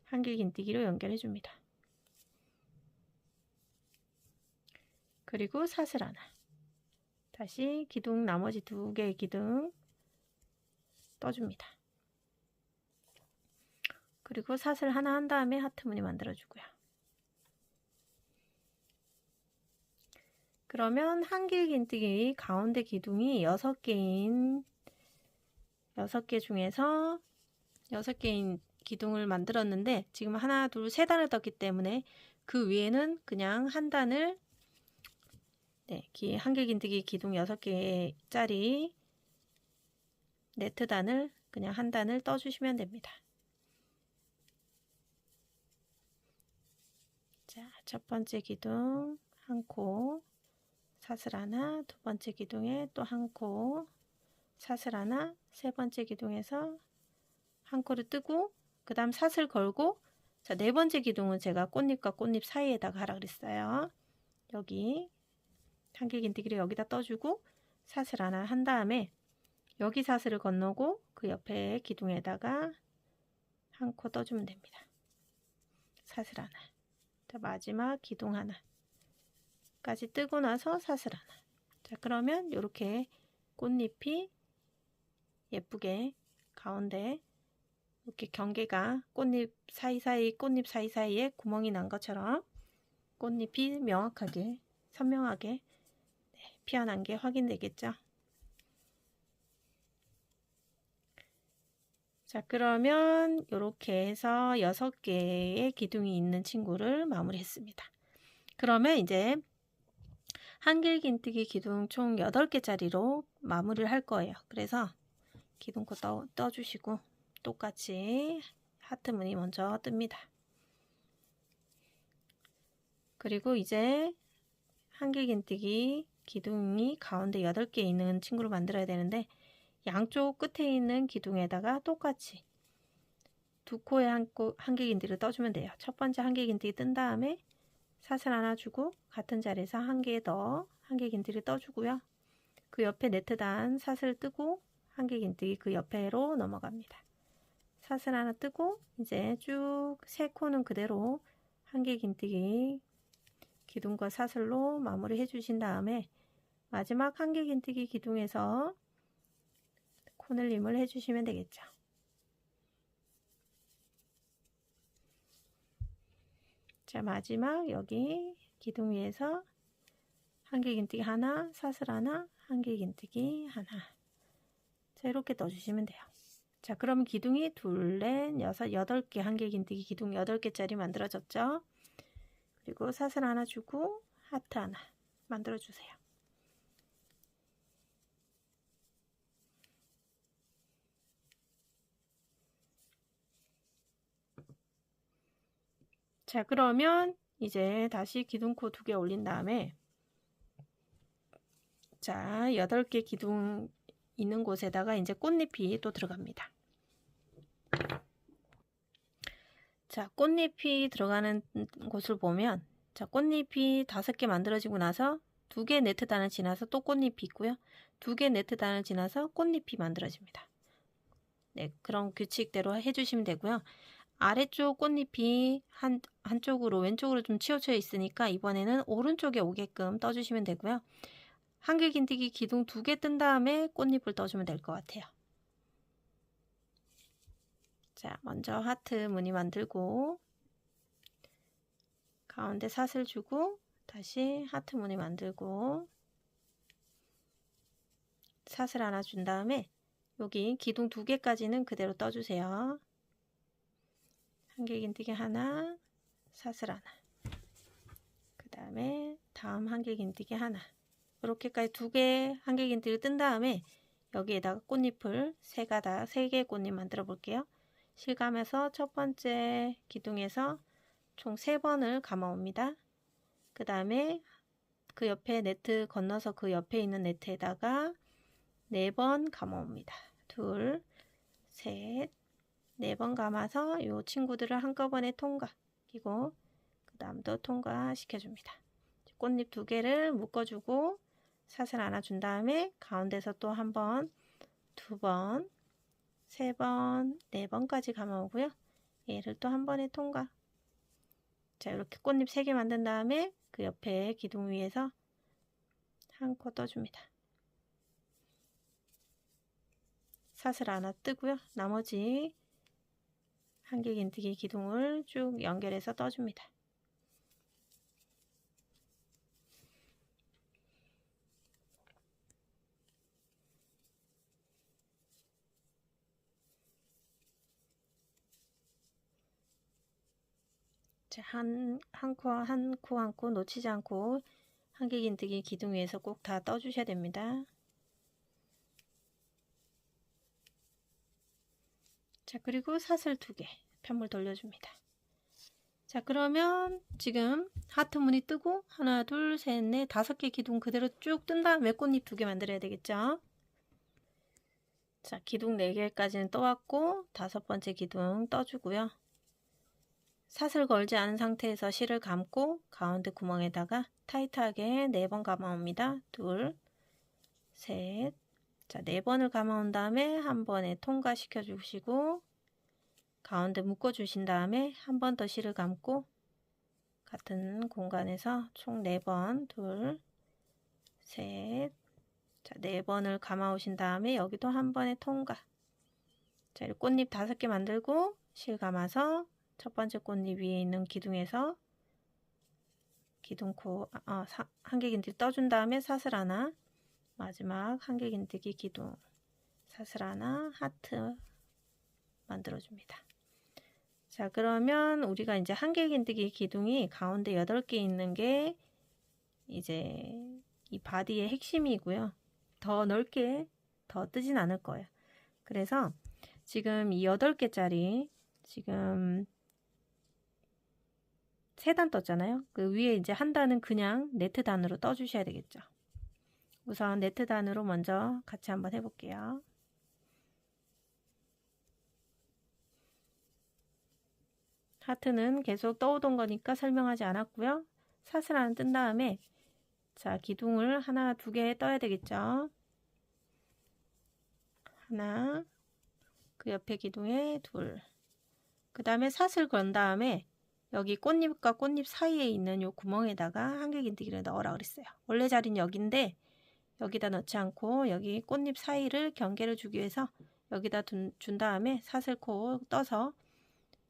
한길긴뜨기로 연결해 줍니다. 그리고 사슬 하나. 다시 기둥 나머지 2개의 기둥 떠줍니다. 그리고 사슬 하나 한 다음에 하트 무늬 만들어 주고요. 그러면 한길긴뜨기 가운데 기둥이 6개인 6개 중에서 6개인 기둥을 만들었는데 지금 하나, 둘, 3단을 떴기 때문에 그 위에는 그냥 한 단을 한길긴뜨기 기둥 6개짜리 네트 단을 그냥 한 단을 떠주시면 됩니다. 자, 첫 번째 기둥 한 코 사슬 하나, 두 번째 기둥에 또 한 코 사슬 하나, 세 번째 기둥에서 한 코를 뜨고 그 다음 사슬 걸고 자, 4번째 기둥은 제가 꽃잎과 꽃잎 사이에다가 하라 그랬어요. 여기 한길긴뜨기를 여기다 떠주고 사슬 하나 한 다음에 여기 사슬을 건너고 그 옆에 기둥에다가 한 코 떠주면 됩니다. 사슬 하나. 자, 마지막 기둥 하나까지 뜨고 나서 사슬 하나. 자, 그러면 이렇게 꽃잎이 예쁘게 가운데 이렇게 경계가 꽃잎 사이사이에 구멍이 난 것처럼 꽃잎이 명확하게 선명하게 피어난 게 확인되겠죠. 자, 그러면 이렇게 해서 6개의 기둥이 있는 친구를 마무리했습니다. 그러면 이제 한길긴뜨기 기둥 총 8개짜리로 마무리를 할 거예요. 그래서 기둥코 떠주시고 똑같이 하트 무늬 먼저 뜹니다. 그리고 이제 한길긴뜨기 기둥이 가운데 8개 있는 친구를 만들어야 되는데 양쪽 끝에 있는 기둥에다가 똑같이 2코에 한길긴뜨기를 떠주면 돼요. 첫 번째 한길긴뜨기 뜬 다음에 사슬 하나 주고 같은 자리에서 한 개 더 한길긴뜨기를 떠주고요. 그 옆에 네트단 사슬 뜨고 한길긴뜨기 그 옆에로 넘어갑니다. 사슬 하나 뜨고 이제 쭉 3코는 그대로 한길긴뜨기 기둥과 사슬로 마무리 해주신 다음에 마지막 한길긴뜨기 기둥에서 코늘림을 해주시면 되겠죠. 자, 마지막 여기 기둥 위에서 한길긴뜨기 하나, 사슬 하나, 한길긴뜨기 하나. 자, 이렇게 넣어주시면 돼요. 자, 그럼 기둥이 둘, 넷, 여섯, 8개 한길긴뜨기 기둥 8개짜리 만들어졌죠. 그리고 사슬 하나 주고 하트 하나 만들어 주세요. 자, 그러면 이제 다시 기둥코 2개 올린 다음에 자, 8개 기둥 있는 곳에다가 이제 꽃잎이 또 들어갑니다. 자, 꽃잎이 들어가는 곳을 보면 자, 꽃잎이 5개 만들어지고 나서 2개 네트단을 지나서 또 꽃잎이 있고요. 2개 네트단을 지나서 꽃잎이 만들어집니다. 네, 그런 규칙대로 해주시면 되고요. 아래쪽 꽃잎이 한쪽으로 왼쪽으로 좀 치우쳐 있으니까 이번에는 오른쪽에 오게끔 떠주시면 되고요. 한길긴뜨기 기둥 2개 뜬 다음에 꽃잎을 떠주면 될 것 같아요. 자, 먼저 하트 무늬 만들고 가운데 사슬 주고 다시 하트 무늬 만들고 사슬 하나 준 다음에 여기 기둥 2개까지는 그대로 떠주세요. 한길긴뜨기 하나, 사슬 하나, 그 다음에 다음 한길긴뜨기 하나, 이렇게까지 2개 한길긴뜨기를 뜬 다음에 여기에다가 꽃잎을 3가닥, 3개의 꽃잎 만들어 볼게요. 실감해서 첫 번째 기둥에서 총 3번을 감아옵니다. 그 다음에 그 옆에 네트 건너서 그 옆에 있는 네트에다가 4번 감아옵니다. 둘, 셋, 4번 감아서 이 친구들을 한꺼번에 통과시키고 그 다음도 통과시켜줍니다. 꽃잎 2개를 묶어주고 사슬 하나 준 다음에 가운데서 또 한 번, 2번, 3번, 4번까지 감아오고요. 얘를 또 한 번에 통과. 자, 이렇게 꽃잎 3개 만든 다음에 그 옆에 기둥 위에서 한 코 떠줍니다. 사슬 하나 뜨고요. 나머지 한길긴뜨기 기둥을 쭉 연결해서 떠줍니다. 자, 한 코 놓치지 않고 한길긴뜨기 기둥 위에서 꼭 다 떠주셔야 됩니다. 자, 그리고 사슬 2개 편물 돌려줍니다. 자, 그러면 지금 하트 무늬 뜨고 하나, 둘, 셋, 넷, 5개 기둥 그대로 쭉 뜬 다음에 꽃잎 2개 만들어야 되겠죠. 자, 기둥 4개까지는 떠왔고 5번째 기둥 떠주고요. 사슬 걸지 않은 상태에서 실을 감고 가운데 구멍에다가 타이트하게 4번 감아옵니다. 둘, 셋. 자, 4번을 감아온 다음에 한 번에 통과시켜 주시고 가운데 묶어 주신 다음에 한 번 더 실을 감고 같은 공간에서 총 4번, 둘, 셋. 자, 4번을 감아 오신 다음에 여기도 한 번에 통과. 자, 이렇게 꽃잎 5개 만들고 실 감아서 첫 번째 꽃잎 위에 있는 기둥에서 기둥코 한길긴뜨기 떠준 다음에 사슬 하나, 마지막 한길긴뜨기 기둥 사슬 하나, 하트 만들어줍니다. 자, 그러면 우리가 이제 한길긴뜨기 기둥이 가운데 8개 있는 게 이제 이 바디의 핵심이고요. 더 넓게 더 뜨진 않을 거예요. 그래서 지금 이 8개짜리 지금 3단 떴잖아요. 그 위에 이제 한 단은 그냥 네트 단으로 떠주셔야 되겠죠. 우선 네트 단으로 먼저 같이 한번 해볼게요. 하트는 계속 떠오던 거니까 설명하지 않았고요. 사슬 하나 뜬 다음에 자, 기둥을 하나, 2개 떠야 되겠죠. 하나, 그 옆에 기둥에 둘. 그 다음에 사슬 건 다음에 여기 꽃잎과 꽃잎 사이에 있는 요 구멍에다가 한길긴뜨기를 넣으라 그랬어요. 원래 자리는 여기인데 여기다 넣지 않고 여기 꽃잎 사이를 경계를 주기 위해서 여기다 준 다음에 사슬코 떠서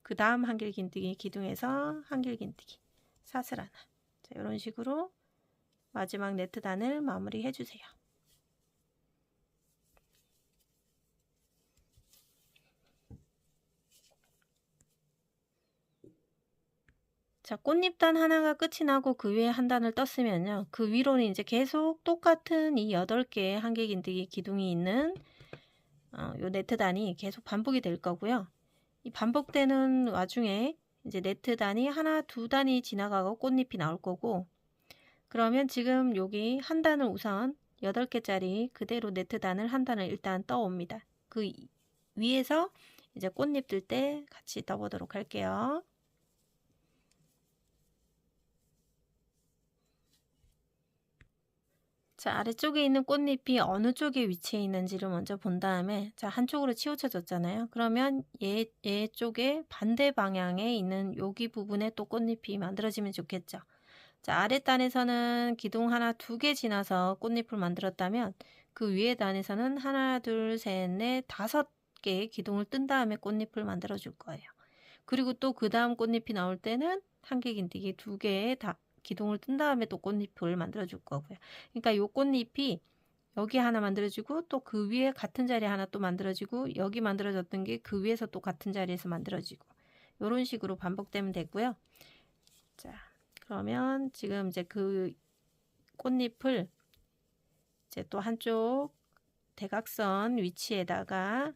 그 다음 한길긴뜨기 기둥에서 한길긴뜨기 사슬 하나. 자, 이런 식으로 마지막 네트 단을 마무리 해주세요. 자, 꽃잎단 하나가 끝이 나고 그 위에 한 단을 떴으면요. 그 위로는 이제 계속 똑같은 이 8개의 한길긴뜨기 기둥이 있는 요 네트 단이 계속 반복이 될 거고요. 이 반복되는 와중에 이제 네트 단이 하나, 2단이 지나가고 꽃잎이 나올 거고, 그러면 지금 여기 한 단을 우선 8개짜리 그대로 네트 단을 한 단을 일단 떠옵니다. 그 위에서 이제 꽃잎 뜰 때 같이 떠보도록 할게요. 자, 아래쪽에 있는 꽃잎이 어느 쪽에 위치해 있는지를 먼저 본 다음에, 자, 한쪽으로 치우쳐졌잖아요. 그러면 얘 쪽에 반대 방향에 있는 여기 부분에 또 꽃잎이 만들어지면 좋겠죠. 자, 아래 단에서는 기둥 하나, 두 개 지나서 꽃잎을 만들었다면 그 위에 단에서는 하나, 둘, 셋, 넷, 다섯 개의 기둥을 뜬 다음에 꽃잎을 만들어 줄 거예요. 그리고 또 그 다음 꽃잎이 나올 때는 한길긴뜨기 두 개의 기둥을 뜬 다음에 또 꽃잎을 만들어 줄 거고요. 그러니까 요 꽃잎이 여기 하나 만들어지고 또 그 위에 같은 자리에 하나 또 만들어지고 여기 만들어졌던 게 그 위에서 또 같은 자리에서 만들어지고 이런 식으로 반복되면 되고요. 자, 그러면 지금 이제 그 꽃잎을 이제 또 한쪽 대각선 위치에다가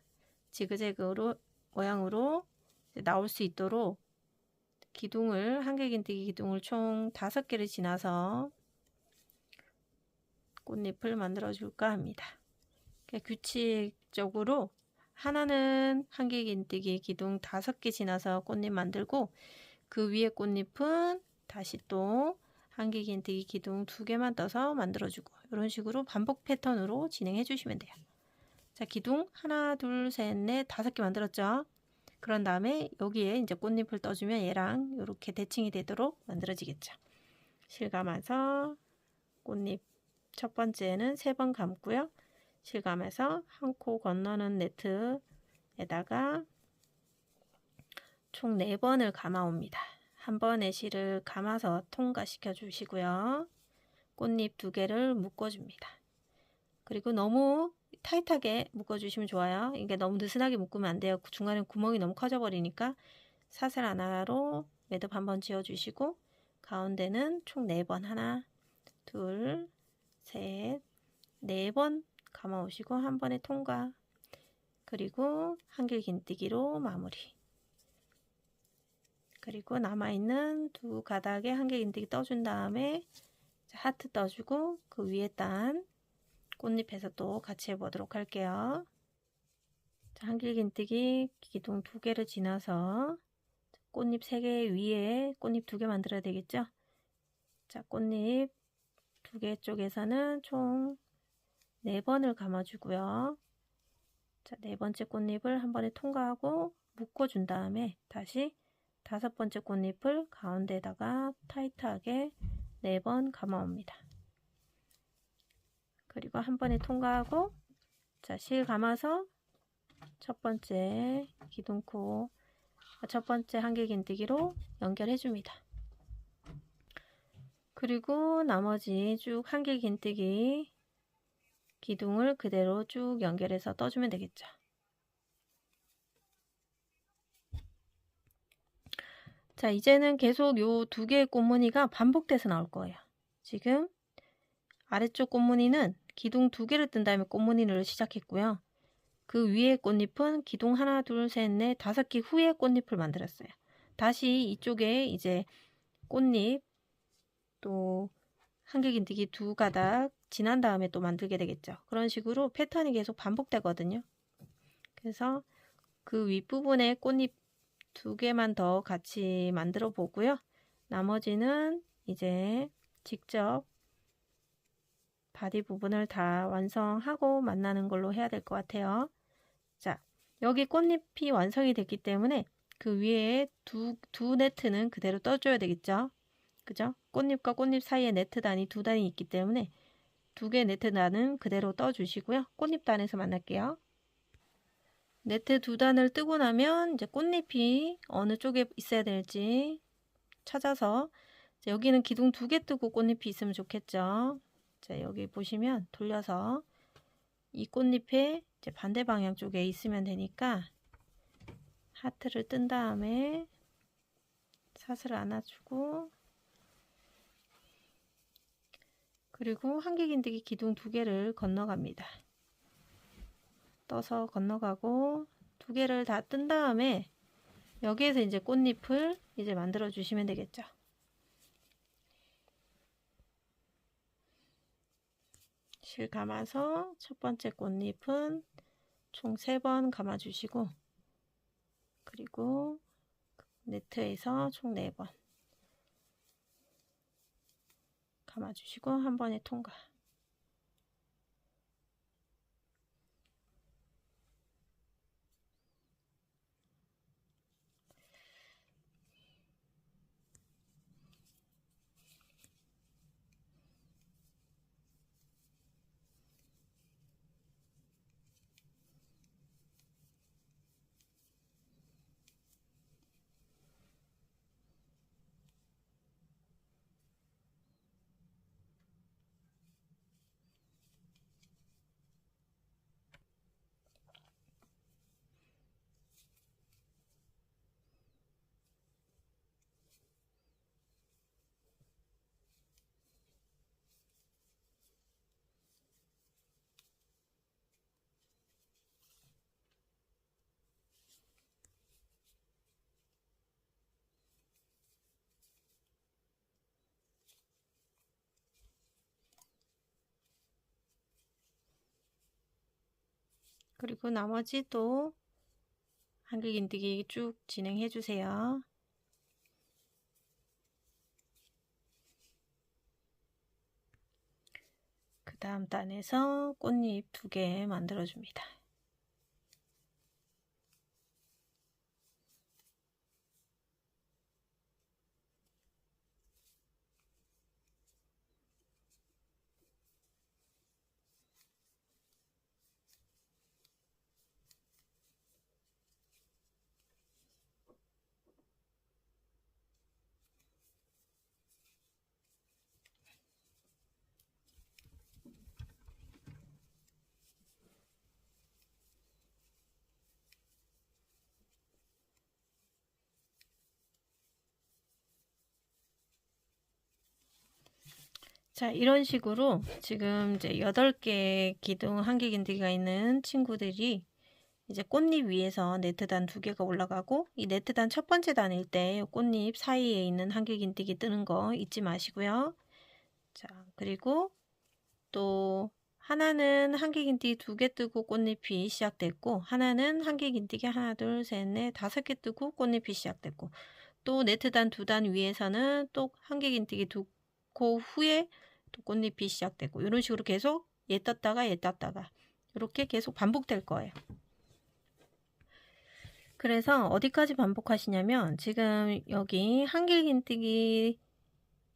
지그재그로 모양으로 나올 수 있도록 기둥을 한길긴뜨기 기둥을 총 5개를 지나서 꽃잎을 만들어 줄까 합니다. 규칙적으로 하나는 한길긴뜨기 기둥 5개 지나서 꽃잎 만들고 그 위에 꽃잎은 다시 또 한길긴뜨기 기둥 2개만 떠서 만들어주고 이런 식으로 반복 패턴으로 진행해 주시면 돼요. 자, 기둥 하나, 둘, 셋, 넷, 5개 만들었죠. 그런 다음에 여기에 이제 꽃잎을 떠주면 얘랑 이렇게 대칭이 되도록 만들어지겠죠. 실감아서 꽃잎 첫 번째는 3번 감고요. 실감해서 한 코 건너는 네트에다가 총 4번을 감아옵니다. 한 번의 실을 감아서 통과시켜 주시고요. 꽃잎 2개를 묶어줍니다. 그리고 너무 타이트하게 묶어주시면 좋아요. 이게 너무 느슨하게 묶으면 안 돼요. 중간에 구멍이 너무 커져 버리니까 사슬 하나로 매듭 한번 지어주시고 가운데는 총 4번 하나, 둘, 셋, 4번 감아오시고 한 번에 통과. 그리고 한길긴뜨기로 마무리. 그리고 남아있는 2가닥에 한길긴뜨기 떠준 다음에 하트 떠주고 그 위에 단 꽃잎에서 또 같이 해보도록 할게요. 자, 한길긴뜨기 기둥 2개를 지나서 꽃잎 3개 위에 꽃잎 2개 만들어야 되겠죠. 자, 꽃잎 2개 쪽에서는 총 4번을 감아주고요. 자, 4번째 꽃잎을 한 번에 통과하고 묶어준 다음에 다시 5번째 꽃잎을 가운데다가 타이트하게 4번 감아옵니다. 그리고 한 번에 통과하고 자, 실 감아서 첫 번째 기둥코 첫 번째 한길긴뜨기로 연결해 줍니다. 그리고 나머지 쭉 한길긴뜨기 기둥을 그대로 쭉 연결해서 떠주면 되겠죠. 자, 이제는 계속 요 2개의 꽃무늬가 반복돼서 나올 거예요. 지금 아래쪽 꽃무늬는 기둥 2개를 뜬 다음에 꽃무늬를 시작했고요. 그 위에 꽃잎은 기둥 하나, 둘, 셋, 넷, 5개 후에 꽃잎을 만들었어요. 다시 이쪽에 이제 꽃잎 또 한길긴뜨기 2가닥 지난 다음에 또 만들게 되겠죠. 그런 식으로 패턴이 계속 반복되거든요. 그래서 그 윗부분에 꽃잎 2개만 더 같이 만들어 보고요. 나머지는 이제 직접 바디 부분을 다 완성하고 만나는 걸로 해야 될 것 같아요. 자, 여기 꽃잎이 완성이 됐기 때문에 그 위에 두 네트는 그대로 떠줘야 되겠죠. 그죠? 꽃잎과 꽃잎 사이에 네트 단이 2단이 있기 때문에 2개 네트 단은 그대로 떠주시고요. 꽃잎 단에서 만날게요. 네트 2단을 뜨고 나면 이제 꽃잎이 어느 쪽에 있어야 될지 찾아서 여기는 기둥 2개 뜨고 꽃잎이 있으면 좋겠죠. 자, 여기 보시면 돌려서 이 꽃잎의 이제 반대 방향 쪽에 있으면 되니까 하트를 뜬 다음에 사슬을 안아주고 그리고 한길긴뜨기 기둥 2개를 건너갑니다. 떠서 건너가고 2개를 다 뜬 다음에 여기에서 이제 꽃잎을 이제 만들어 주시면 되겠죠. 실 감아서 첫 번째 꽃잎은 총 3번 감아 주시고 그리고 네트에서 총 4번 감아 주시고 한 번에 통과. 그리고 나머지 또 한길긴뜨기 쭉 진행해 주세요. 그 다음 단에서 꽃잎 2개 만들어 줍니다. 자, 이런 식으로 지금 이제 8개 기둥 한길긴뜨기가 있는 친구들이 이제 꽃잎 위에서 네트단 2개가 올라가고, 이 네트단 첫 번째 단일 때 꽃잎 사이에 있는 한길긴뜨기 뜨는 거 잊지 마시고요. 자, 그리고 또 하나는 한길긴뜨기 2개 뜨고 꽃잎이 시작됐고, 하나는 한길긴뜨기 하나, 둘, 셋, 넷, 5개 뜨고 꽃잎이 시작됐고, 또 네트단 2단 위에서는 또 한길긴뜨기 2코 후에 또 꽃잎이 시작되고, 이런 식으로 계속 얘 떴다가 얘 떴다가 이렇게 계속 반복될 거예요. 그래서 어디까지 반복하시냐면, 지금 여기 한길긴뜨기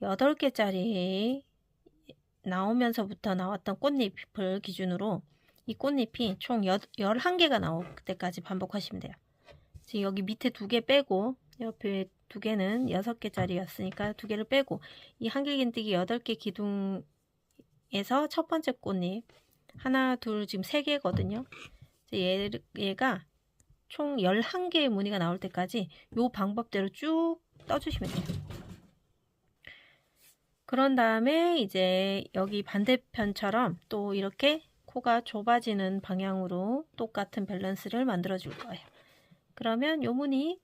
8개짜리 나오면서부터 나왔던 꽃잎을 기준으로 이 꽃잎이 총 11개가 나올 때까지 반복하시면 돼요. 지금 여기 밑에 2개 빼고 옆에 2개는 6개짜리였으니까 2개를 빼고, 이 한길긴뜨기 8개 기둥에서 첫 번째 꽃잎 하나, 둘, 지금 3개거든요. 얘가 총 11개의 무늬가 나올 때까지 이 방법대로 쭉 떠주시면 돼요. 그런 다음에 이제 여기 반대편처럼 또 이렇게 코가 좁아지는 방향으로 똑같은 밸런스를 만들어 줄 거예요. 그러면 요 무늬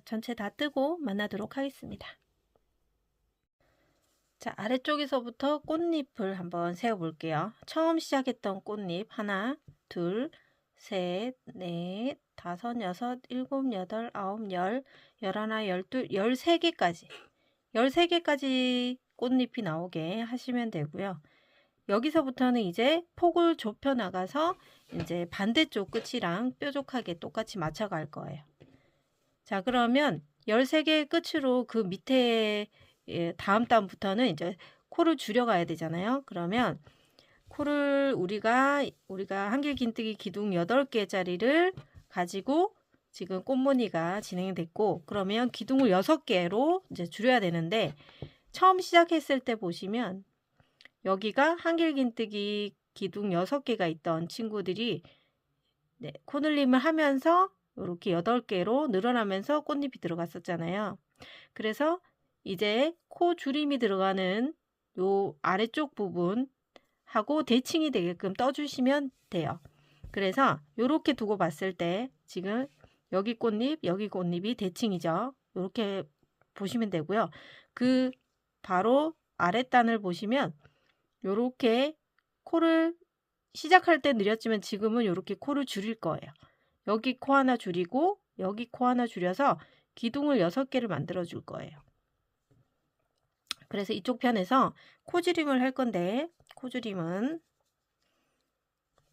전체 다 뜨고 만나도록 하겠습니다. 자, 아래쪽에서부터 꽃잎을 한번 세워 볼게요. 처음 시작했던 꽃잎 하나, 둘, 셋, 넷, 다섯, 여섯, 일곱, 여덟, 아홉, 열, 열하나, 열둘, 13개까지 13개까지 꽃잎이 나오게 하시면 되고요. 여기서부터는 이제 폭을 좁혀 나가서 이제 반대쪽 끝이랑 뾰족하게 똑같이 맞춰 갈 거예요. 자, 그러면 13개 끝으로 그 밑에 다음 단부터는 이제 코를 줄여 가야 되잖아요. 그러면 코를 우리가 한길긴뜨기 기둥 8개짜리를 가지고 지금 꽃무늬가 진행됐고, 그러면 기둥을 6개로 이제 줄여야 되는데, 처음 시작했을 때 보시면 여기가 한길긴뜨기 기둥 6개가 있던 친구들이 코늘림을 하면서 이렇게 8개로 늘어나면서 꽃잎이 들어갔었잖아요. 그래서 이제 코 줄임이 들어가는 요 아래쪽 부분 하고 대칭이 되게끔 떠주시면 돼요. 그래서 이렇게 두고 봤을 때 지금 여기 꽃잎이 대칭이죠. 이렇게 보시면 되고요. 그 바로 아랫단을 보시면 이렇게 코를 시작할 때 느렸지만 지금은 이렇게 코를 줄일 거예요. 여기 코 하나 줄이고 여기 코 하나 줄여서 기둥을 6개를 만들어 줄 거예요. 그래서 이쪽 편에서 코줄임을 할 건데, 코줄임은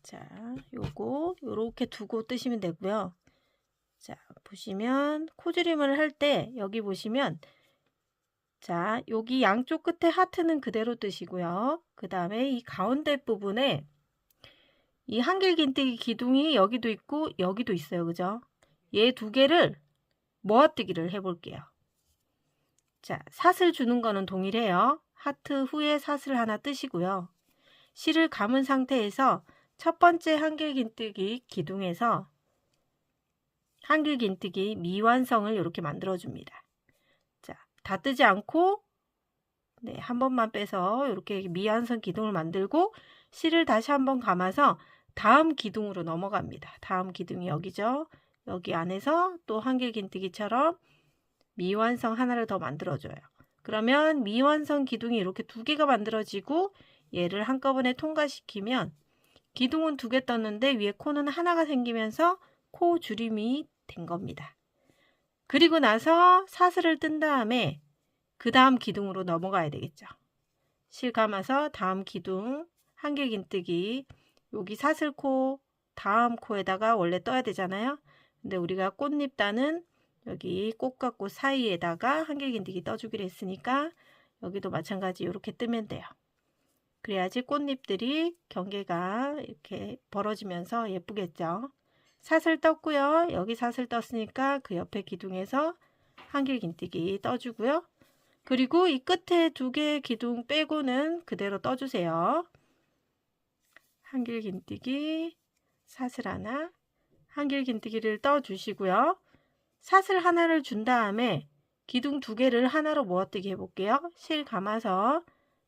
자, 요렇게 두고 뜨시면 되고요. 자, 보시면 코줄임을 할 때 여기 보시면 자, 여기 양쪽 끝에 하트는 그대로 뜨시고요. 그 다음에 이 가운데 부분에 이 한길긴뜨기 기둥이 여기도 있고 여기도 있어요. 그죠? 얘 2개를 모아뜨기를 해볼게요. 자, 사슬 주는 거는 동일해요. 하트 후에 사슬 하나 뜨시고요. 실을 감은 상태에서 첫 번째 한길긴뜨기 기둥에서 한길긴뜨기 미완성을 이렇게 만들어 줍니다. 자, 다 뜨지 않고 한 번만 빼서 이렇게 미완성 기둥을 만들고 실을 다시 한번 감아서 다음 기둥으로 넘어갑니다. 다음 기둥이 여기죠. 여기 안에서 또 한길긴뜨기처럼 미완성 하나를 더 만들어줘요. 그러면 미완성 기둥이 이렇게 2개가 만들어지고 얘를 한꺼번에 통과시키면 기둥은 2개 떴는데 위에 코는 하나가 생기면서 코 줄임이 된 겁니다. 그리고 나서 사슬을 뜬 다음에 그 다음 기둥으로 넘어가야 되겠죠. 실 감아서 다음 기둥 한길긴뜨기, 여기 사슬코 다음 코에다가 원래 떠야 되잖아요. 근데 우리가 꽃잎 따는 여기 꽃과 꽃 사이에다가 한길긴뜨기 떠주기로 했으니까 여기도 마찬가지 이렇게 뜨면 돼요. 그래야지 꽃잎들이 경계가 이렇게 벌어지면서 예쁘겠죠. 사슬 떴고요. 여기 사슬 떴으니까 그 옆에 기둥에서 한길긴뜨기 떠주고요. 그리고 이 끝에 2개의 기둥 빼고는 그대로 떠주세요. 한길긴뜨기, 사슬 하나, 한길긴뜨기를 떠주시고요. 사슬 하나를 준 다음에 기둥 2개를 하나로 모아뜨기 해볼게요. 실 감아서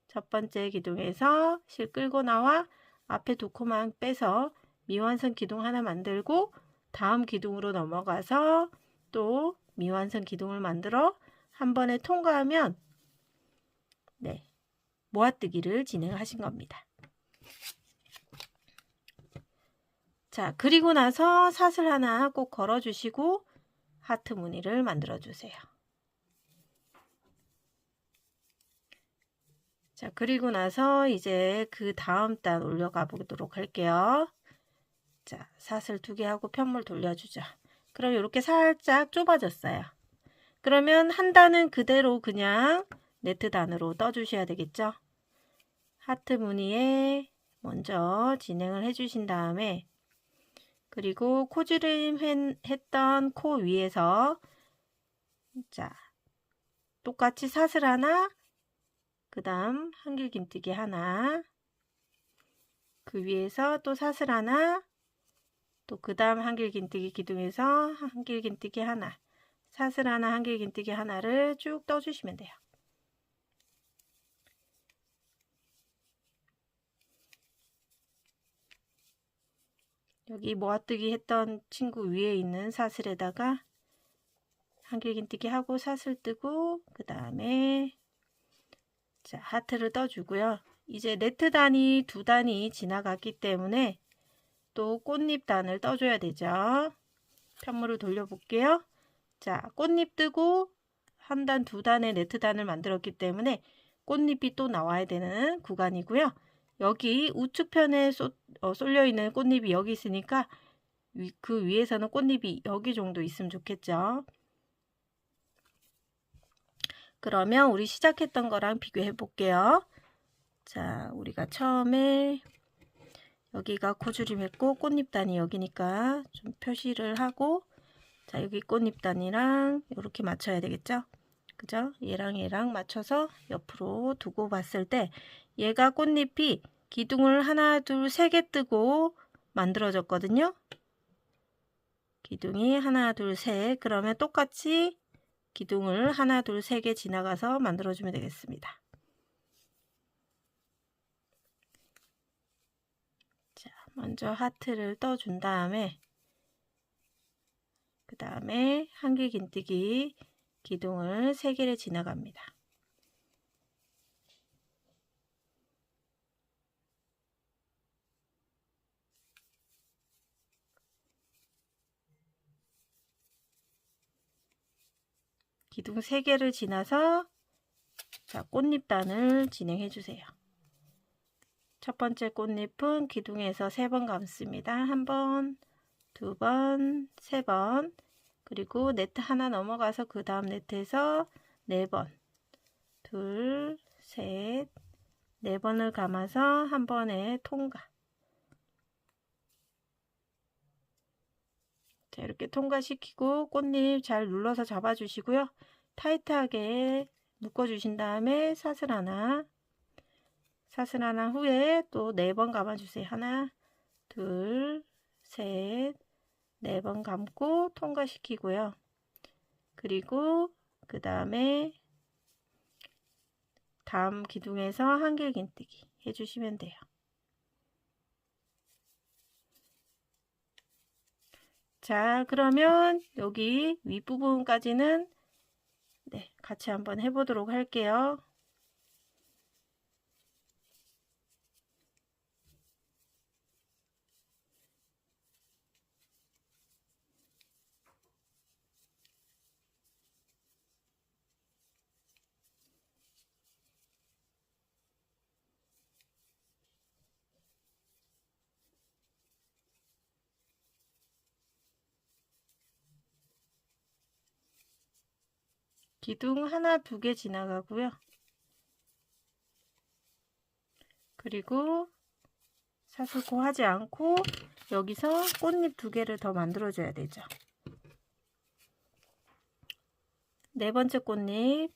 첫 번째 기둥에서 실 끌고 나와 앞에 2코만 빼서 미완성 기둥 하나 만들고 다음 기둥으로 넘어가서 또 미완성 기둥을 만들어 한 번에 통과하면 네, 모아뜨기를 진행하신 겁니다. 자, 그리고 나서 사슬 하나 꼭 걸어주시고 하트 무늬를 만들어 주세요. 자, 그리고 나서 이제 그 다음 단 올려가 보도록 할게요. 자, 사슬 2개 하고 편물 돌려주죠. 그럼 이렇게 살짝 좁아졌어요. 그러면 한 단은 그대로 그냥 네트 단으로 떠주셔야 되겠죠. 하트 무늬에 먼저 진행을 해주신 다음에 그리고 코주름 했던 코 위에서 자, 똑같이 사슬 하나, 그 다음 한길긴뜨기 하나, 그 위에서 또 사슬 하나, 또 그 다음 한길긴뜨기 기둥에서 한길긴뜨기 하나, 사슬 하나, 한길긴뜨기 하나를 쭉 떠주시면 돼요. 여기 모아뜨기 했던 친구 위에 있는 사슬에다가 한길긴뜨기 하고 사슬 뜨고 그 다음에 자, 하트를 떠주고요. 이제 네트 단이 2단이 지나갔기 때문에 또 꽃잎 단을 떠줘야 되죠. 편물을 돌려볼게요. 자, 꽃잎 뜨고 한 단, 2단의 네트 단을 만들었기 때문에 꽃잎이 또 나와야 되는 구간이고요. 여기 우측편에 쏠려 있는 꽃잎이 여기 있으니까 그 위에서는 꽃잎이 여기 정도 있으면 좋겠죠. 그러면 우리 시작했던 거랑 비교해 볼게요. 자, 우리가 처음에 여기가 코주림 했고 꽃잎단이 여기니까 좀 표시를 하고 자, 여기 꽃잎단이랑 이렇게 맞춰야 되겠죠. 그죠? 얘랑 맞춰서 옆으로 두고 봤을 때 얘가 꽃잎이 기둥을 하나, 둘, 3개 뜨고 만들어졌거든요. 기둥이 하나, 둘, 셋. 그러면 똑같이 기둥을 하나, 둘, 3개 지나가서 만들어주면 되겠습니다. 자, 먼저 하트를 떠준 다음에 그 다음에 한길긴뜨기 기둥을 3개를 지나갑니다. 기둥 3개를 지나서 자, 꽃잎단을 진행해 주세요. 첫 번째 꽃잎은 기둥에서 3번 감습니다. 1번, 2번, 3번. 그리고 네트 하나 넘어가서 그 다음 네트에서 4번, 둘, 셋, 4번을 감아서 한 번에 통과. 자, 이렇게 통과시키고 꽃잎 잘 눌러서 잡아주시고요. 타이트하게 묶어주신 다음에 사슬 하나 후에 또 4번 감아주세요. 하나, 둘, 셋, 4번 감고 통과시키고요. 그리고 그 다음에 다음 기둥에서 한길긴뜨기 해주시면 돼요. 자, 그러면 여기 윗부분까지는 네, 같이 한번 해보도록 할게요. 기둥 하나, 두 개 지나가고요. 그리고 사슬코 하지 않고 여기서 꽃잎 두 개를 더 만들어 줘야 되죠. 네 번째 꽃잎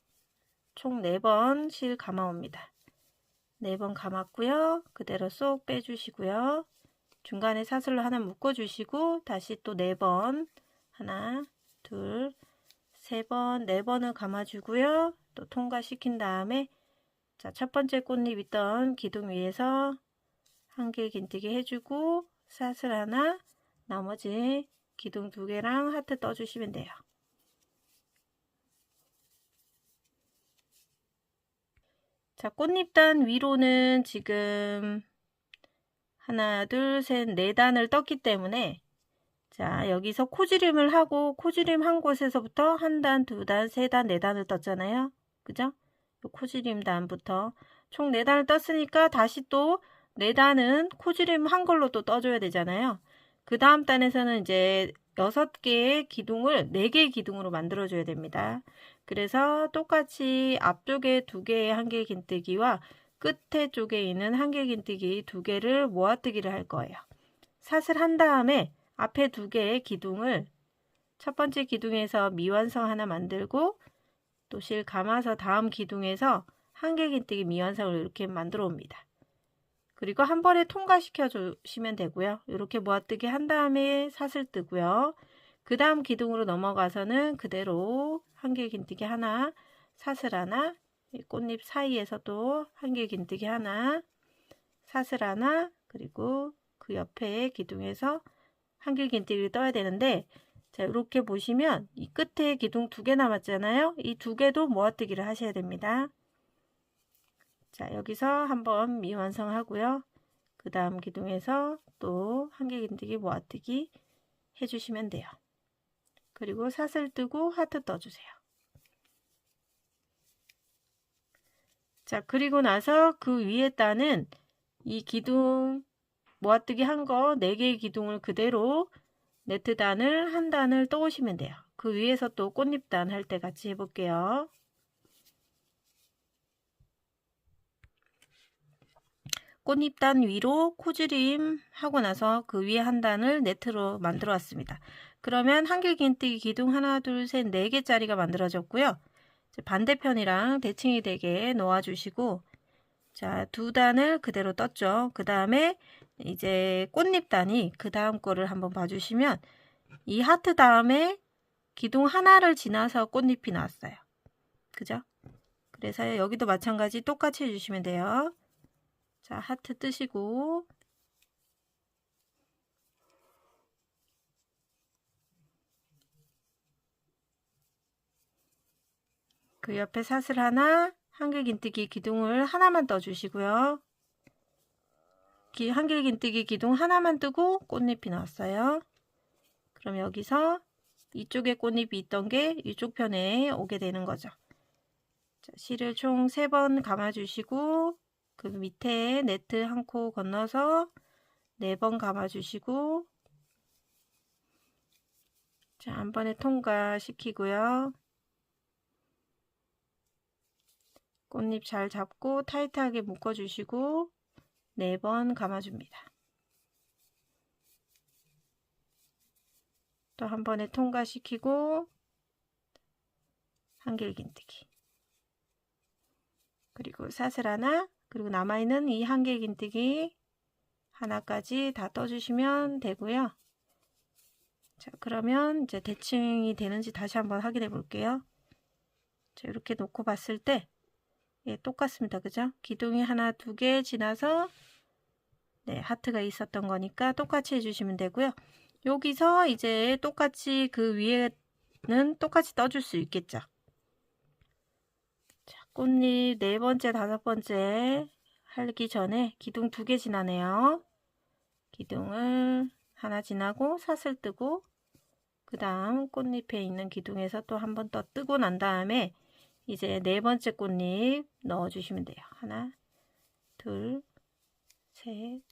총 4번 실 감아옵니다. 4번 감았고요. 그대로 쏙 빼주시고요. 중간에 사슬로 하나 묶어주시고 다시 또 4번 하나, 둘, 3번, 4번을 감아주고요. 또 통과시킨 다음에 자, 첫 번째 꽃잎 있던 기둥 위에서 한 개 긴뜨기 해주고 사슬 하나, 나머지 기둥 2개랑 하트 떠주시면 돼요. 자, 꽃잎단 위로는 지금 하나, 둘, 셋, 4단을 떴기 때문에 자, 여기서 코지림을 하고 코지림 한 곳에서부터 1단, 2단, 3단, 4단을 떴잖아요. 그죠? 코지림 단부터 총 4단을 떴으니까 다시 또 4단은 코지림 한 걸로 또 떠줘야 되잖아요. 그 다음 단에서는 이제 6개의 기둥을 4개의 기둥으로 만들어 줘야 됩니다. 그래서 똑같이 앞쪽에 2개의 한 개 긴뜨기와 끝에 쪽에 있는 한 개 긴뜨기 2개를 모아뜨기를 할 거예요. 사슬 한 다음에 앞에 2개의 기둥을 첫 번째 기둥에서 미완성 하나 만들고 또 실 감아서 다음 기둥에서 한 개 긴뜨기 미완성을 이렇게 만들어 옵니다. 그리고 한 번에 통과시켜 주시면 되고요. 이렇게 모아뜨기 한 다음에 사슬 뜨고요. 그 다음 기둥으로 넘어가서는 그대로 한 개 긴뜨기 하나, 사슬 하나, 꽃잎 사이에서 또 한 개 긴뜨기 하나, 사슬 하나, 그리고 그 옆에 기둥에서 한 개 긴뜨기를 떠야 되는데 자, 이렇게 보시면 이 끝에 기둥 2개 남았잖아요. 이 2개도 모아뜨기를 하셔야 됩니다. 자, 여기서 한번 미완성하고요. 그 다음 기둥에서 또 한 개 긴뜨기 모아뜨기 해주시면 돼요. 그리고 사슬 뜨고 하트 떠주세요. 자, 그리고 나서 그 위에 따는 이 기둥 모아뜨기 한 거 4개의 기둥을 그대로 네트 단을 한 단을 떠오시면 돼요. 그 위에서 또 꽃잎단 할 때 같이 해볼게요. 꽃잎단 위로 코지림 하고 나서 그 위에 한 단을 네트로 만들어 왔습니다. 그러면 한 개 긴뜨기 기둥 하나, 둘, 셋, 4개짜리가 만들어졌고요. 반대편이랑 대칭이 되게 놓아주시고 자, 2단을 그대로 떴죠. 그 다음에 이제 꽃잎단이 그 다음 거를 한번 봐주시면 이 하트 다음에 기둥 하나를 지나서 꽃잎이 나왔어요. 그죠? 그래서 여기도 마찬가지 똑같이 해주시면 돼요. 자, 하트 뜨시고 그 옆에 사슬 하나, 한 개 긴뜨기 기둥을 하나만 떠주시고요. 한 개 긴뜨기 기둥 하나만 뜨고 꽃잎이 나왔어요. 그럼 여기서 이쪽에 꽃잎이 있던 게 이쪽 편에 오게 되는 거죠. 자, 실을 총 3번 감아주시고 그 밑에 네트 한 코 건너서 4번 감아주시고 자, 한 번에 통과시키고요. 꽃잎 잘 잡고 타이트하게 묶어주시고 4번 감아줍니다. 또 한 번에 통과시키고 한 길 긴뜨기 그리고 사슬 하나 그리고 남아있는 이 한 길 긴뜨기 하나까지 다 떠주시면 되고요. 자, 그러면 이제 대칭이 되는지 다시 한번 확인해 볼게요. 자, 이렇게 놓고 봤을 때 예, 똑같습니다. 그죠? 기둥이 하나, 2개 지나서 네, 하트가 있었던 거니까 똑같이 해주시면 되고요. 여기서 이제 똑같이 그 위에는 똑같이 떠줄 수 있겠죠. 자, 꽃잎 4번째, 5번째 하기 전에 기둥 2개 지나네요. 기둥을 하나 지나고 사슬 뜨고 그 다음 꽃잎에 있는 기둥에서 또 한 번 더 뜨고 난 다음에 이제 4번째 꽃잎 넣어주시면 돼요. 하나, 둘, 셋,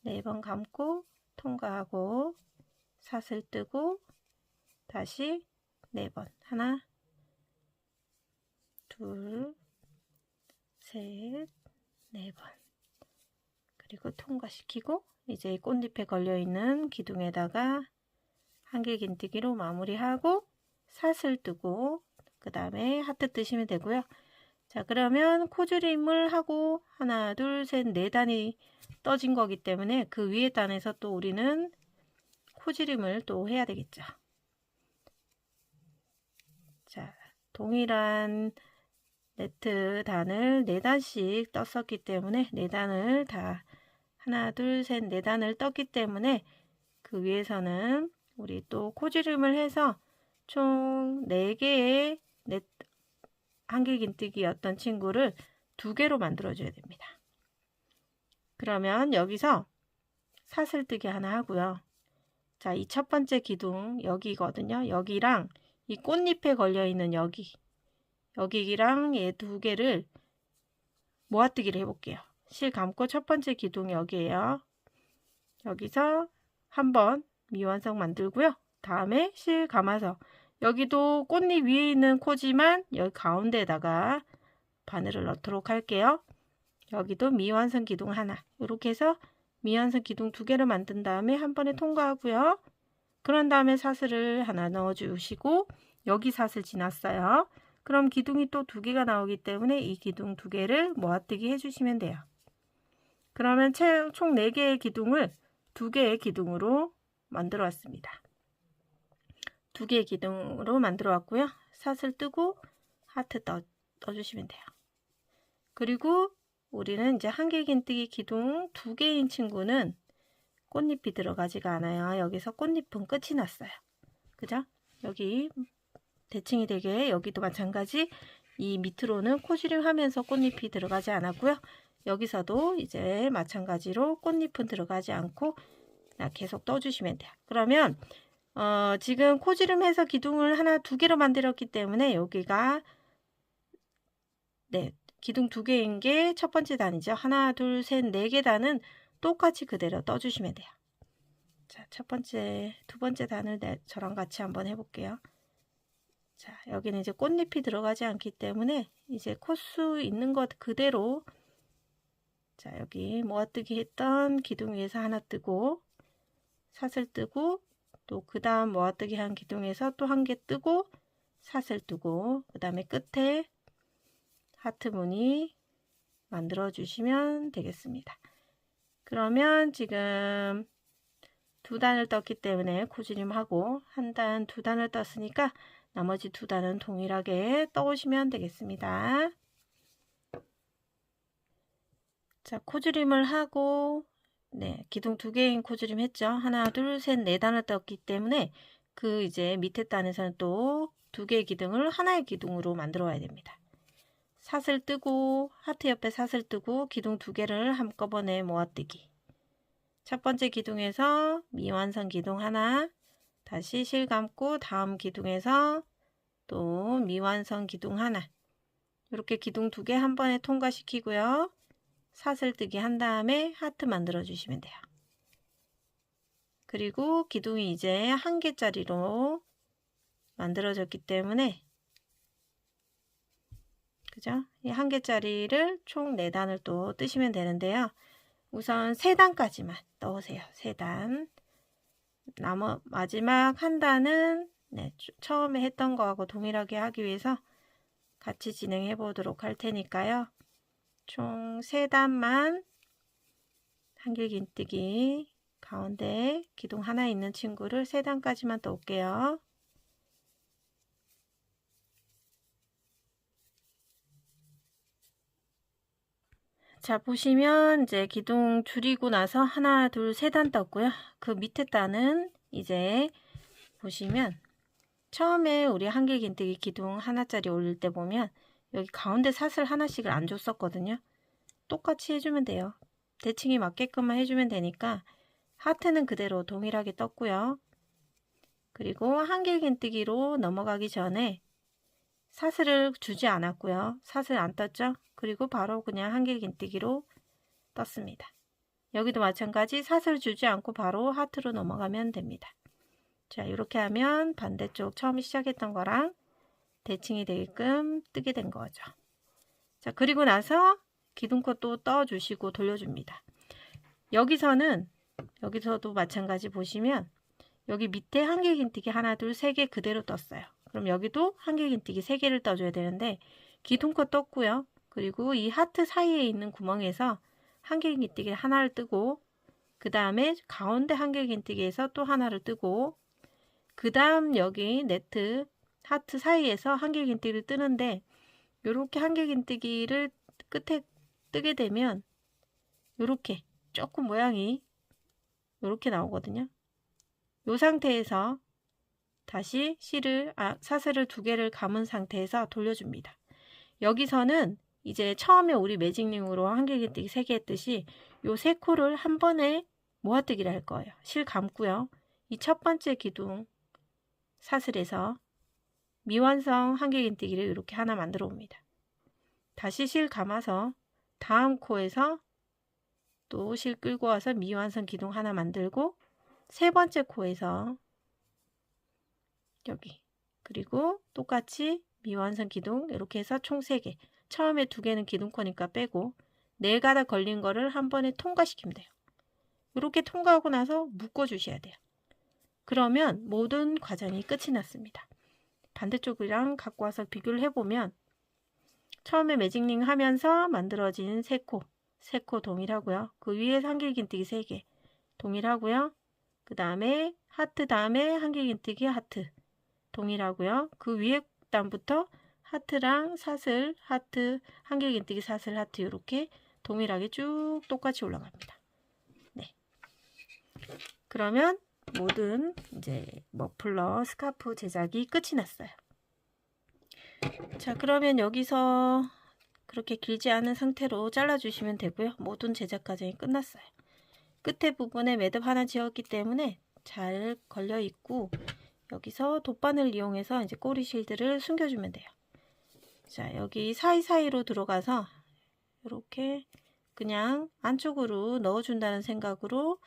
4번 감고 통과하고 사슬 뜨고 다시 4번 하나, 둘, 셋, 네 번. 그리고 통과시키고 이제 꽃잎에 걸려있는 기둥에다가 한길긴뜨기로 마무리하고 사슬 뜨고 그 다음에 하트 뜨시면 되고요. 자, 그러면 코줄임을 하고 하나, 둘, 셋, 네 단이 떠진 거기 때문에 그 위에 단에서 또 우리는 코줄임을 또 해야 되겠죠. 자, 동일한 네트 단을 4단씩 떴었기 때문에 4단을 다 하나, 둘, 셋, 4단을 떴기 때문에 그 위에서는 우리 또 코줄임을 해서 총 4개의 한길긴뜨기였던 친구를 2개로 만들어 줘야 됩니다. 그러면 여기서 사슬뜨기 하나 하고요. 자, 이 첫 번째 기둥 여기거든요. 여기랑 이 꽃잎에 걸려 있는 여기랑 얘 2개를 모아뜨기를 해볼게요. 실 감고 첫 번째 기둥 여기에요. 여기서 한번 미완성 만들고요. 다음에 실 감아서 여기도 꽃잎 위에 있는 코지만 여기 가운데에다가 바늘을 넣도록 할게요. 여기도 미완성 기둥 하나, 이렇게 해서 미완성 기둥 2개를 만든 다음에 한 번에 통과하고요. 그런 다음에 사슬을 하나 넣어 주시고 여기 사슬 지났어요. 그럼 기둥이 또 2개가 나오기 때문에 이 기둥 2개를 모아뜨기 해주시면 돼요. 그러면 총 4개의 기둥을 2개의 기둥으로 만들어 왔습니다. 2개의 기둥으로 만들어 왔고요. 사슬 뜨고 하트 떠주시면 돼요. 그리고 우리는 이제 한길긴뜨기 기둥 2개인 친구는 꽃잎이 들어가지가 않아요. 여기서 꽃잎은 끝이 났어요. 그죠? 여기 대칭이 되게 여기도 마찬가지 이 밑으로는 코줄임 하면서 꽃잎이 들어가지 않았고요. 여기서도 이제 마찬가지로 꽃잎은 들어가지 않고 계속 떠주시면 돼요. 그러면 지금 코줄임해서 기둥을 하나 2개로 만들었기 때문에 여기가 기둥 2개인 게 첫 번째 단이죠. 하나, 둘, 셋, 4개 단은 똑같이 그대로 떠주시면 돼요. 자, 두 번째 단을 저랑 같이 한번 해볼게요. 자, 여기는 이제 꽃잎이 들어가지 않기 때문에 이제 코수 있는 것 그대로 자, 여기 모아뜨기 했던 기둥 위에서 하나 뜨고 사슬 뜨고 또 그 다음 모아뜨기 한 기둥에서 또 한 개 뜨고 사슬 뜨고 그 다음에 끝에 하트 무늬 만들어 주시면 되겠습니다. 그러면 지금 2단을 떴기 때문에 코줄임하고 1단, 2단을 떴으니까 나머지 2단은 동일하게 떠오시면 되겠습니다. 자, 코줄임을 하고 기둥 2개인 코줄임 했죠. 하나, 둘, 셋, 4단을 떴기 때문에 그 이제 밑에 단에서는 또 2개의 기둥을 하나의 기둥으로 만들어 와야 됩니다. 사슬 뜨고 하트 옆에 사슬 뜨고 기둥 2개를 한꺼번에 모아뜨기. 첫 번째 기둥에서 미완성 기둥 하나, 다시 실 감고 다음 기둥에서 또 미완성 기둥 하나, 이렇게 기둥 2개 한 번에 통과시키고요. 사슬 뜨기 한 다음에 하트 만들어 주시면 돼요. 그리고 기둥이 이제 1개짜리로 만들어졌기 때문에 그죠? 이 1개짜리를 총 4단을 또 뜨시면 되는데요. 우선 3단까지만 떠오세요. 3단. 마지막 한 단은 처음에 했던 거하고 동일하게 하기 위해서 같이 진행해 보도록 할 테니까요. 총 3단만 한길긴뜨기 가운데 기둥 하나 있는 친구를 3단까지만 떠올게요. 자, 보시면 이제 기둥 줄이고 나서 하나, 둘, 3단 떴고요. 그 밑에 단은 이제 보시면 처음에 우리 한길긴뜨기 기둥 하나짜리 올릴 때 보면 여기 가운데 사슬 하나씩을 안 줬었거든요. 똑같이 해주면 돼요. 대칭이 맞게끔만 해주면 되니까 하트는 그대로 동일하게 떴고요. 그리고 한길긴뜨기로 넘어가기 전에 사슬을 주지 않았고요. 사슬 안 떴죠? 그리고 바로 그냥 한길긴뜨기로 떴습니다. 여기도 마찬가지 사슬 주지 않고 바로 하트로 넘어가면 됩니다. 자, 이렇게 하면 반대쪽 처음 시작했던 거랑 대칭이 되게끔 뜨게 된 거죠. 자, 그리고 나서 기둥코 또 떠주시고 돌려줍니다. 여기서도 마찬가지 보시면 여기 밑에 한길긴뜨기 하나, 둘, 세 개 그대로 떴어요. 그럼 여기도 한길긴뜨기 3개를 떠줘야 되는데 기둥코 떴고요. 그리고 이 하트 사이에 있는 구멍에서 한길긴뜨기 하나를 뜨고 그 다음에 가운데 한길긴뜨기에서 또 하나를 뜨고 그 다음 여기 네트 하트 사이에서 한길긴뜨기를 뜨는데 이렇게 한길긴뜨기를 끝에 뜨게 되면 이렇게 조금 모양이 이렇게 나오거든요. 이 상태에서 다시 사슬을 2개를 감은 상태에서 돌려줍니다. 여기서는 이제 처음에 우리 매직링으로 한길긴뜨기 3개 했듯이 요 3코를 한 번에 모아뜨기를 할 거예요. 실 감고요. 이 첫 번째 기둥 사슬에서 미완성 한길긴뜨기를 이렇게 하나 만들어 옵니다. 다시 실 감아서 다음 코에서 또 실 끌고 와서 미완성 기둥 하나 만들고 세 번째 코에서 여기 그리고 똑같이 미완성 기둥 이렇게 해서 총 3개, 처음에 2개는 기둥코니까 빼고 4가닥 걸린 거를 한 번에 통과시키면 돼요. 이렇게 통과하고 나서 묶어 주셔야 돼요. 그러면 모든 과정이 끝이 났습니다. 반대쪽이랑 갖고 와서 비교를 해보면 처음에 매직링 하면서 만들어진 3코 동일하고요. 그 위에 한길긴뜨기 3개 동일하고요. 그 다음에 하트 다음에 한길긴뜨기 하트 동일하고요. 그 위에 단부터 하트랑 사슬, 하트, 한길긴뜨기 사슬, 하트 이렇게 동일하게 쭉 똑같이 올라갑니다. 네. 그러면 모든 이제 머플러 스카프 제작이 끝이 났어요. 자, 그러면 여기서 그렇게 길지 않은 상태로 잘라주시면 되고요. 모든 제작 과정이 끝났어요. 끝에 부분에 매듭 하나 지었기 때문에 잘 걸려 있고 여기서 돗바늘 이용해서 이제 꼬리 실드를 숨겨주면 돼요. 자, 여기 사이사이로 들어가서 이렇게 그냥 안쪽으로 넣어준다는 생각으로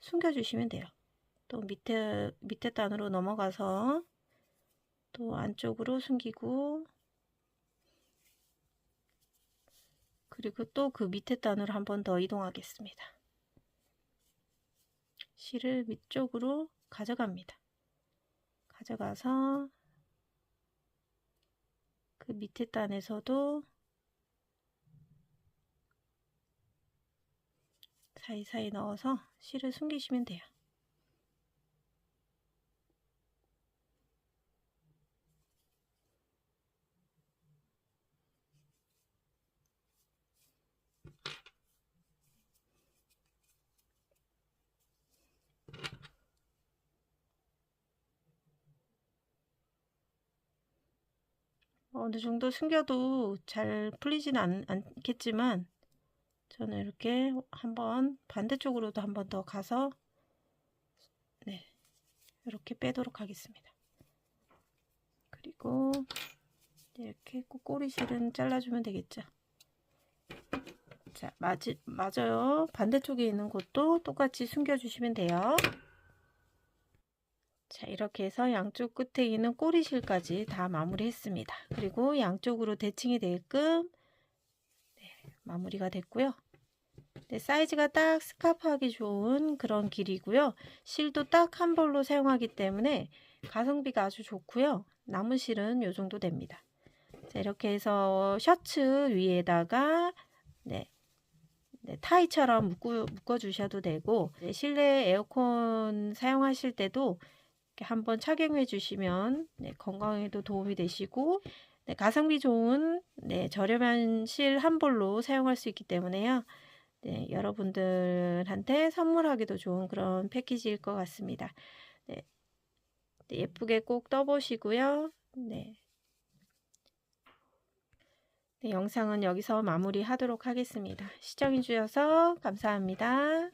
숨겨주시면 돼요. 또 밑에 단으로 넘어가서 또 안쪽으로 숨기고 그리고 또 그 밑에 단으로 한 번 더 이동하겠습니다. 실을 밑쪽으로 가져갑니다. 가져가서 그 밑에 단에서도 사이사이 넣어서 실을 숨기시면 돼요. 어느 정도 숨겨도 잘 풀리지는 않겠지만 저는 이렇게 한번 반대쪽으로도 한 번 더 가서 네, 이렇게 빼도록 하겠습니다. 그리고 이렇게 꼬리실은 잘라주면 되겠죠. 자, 맞아요. 반대쪽에 있는 곳도 똑같이 숨겨주시면 돼요. 자, 이렇게 해서 양쪽 끝에 있는 꼬리실까지 다 마무리했습니다. 그리고 양쪽으로 대칭이 되게끔 마무리가 됐고요. 네, 사이즈가 딱 스카프 하기 좋은 그런 길이고요. 실도 딱 한 볼로 사용하기 때문에 가성비가 아주 좋고요. 남은 실은 이 정도 됩니다. 자, 이렇게 해서 셔츠 위에다가 타이처럼 묶어 주셔도 되고 실내 에어컨 사용하실 때도 이렇게 한번 착용해 주시면 건강에도 도움이 되시고 가성비 좋은 저렴한 실 한 볼로 사용할 수 있기 때문에요. 여러분들한테 선물하기도 좋은 그런 패키지일 것 같습니다. 예쁘게 꼭 떠보시고요. 영상은 여기서 마무리하도록 하겠습니다. 시청해 주셔서 감사합니다.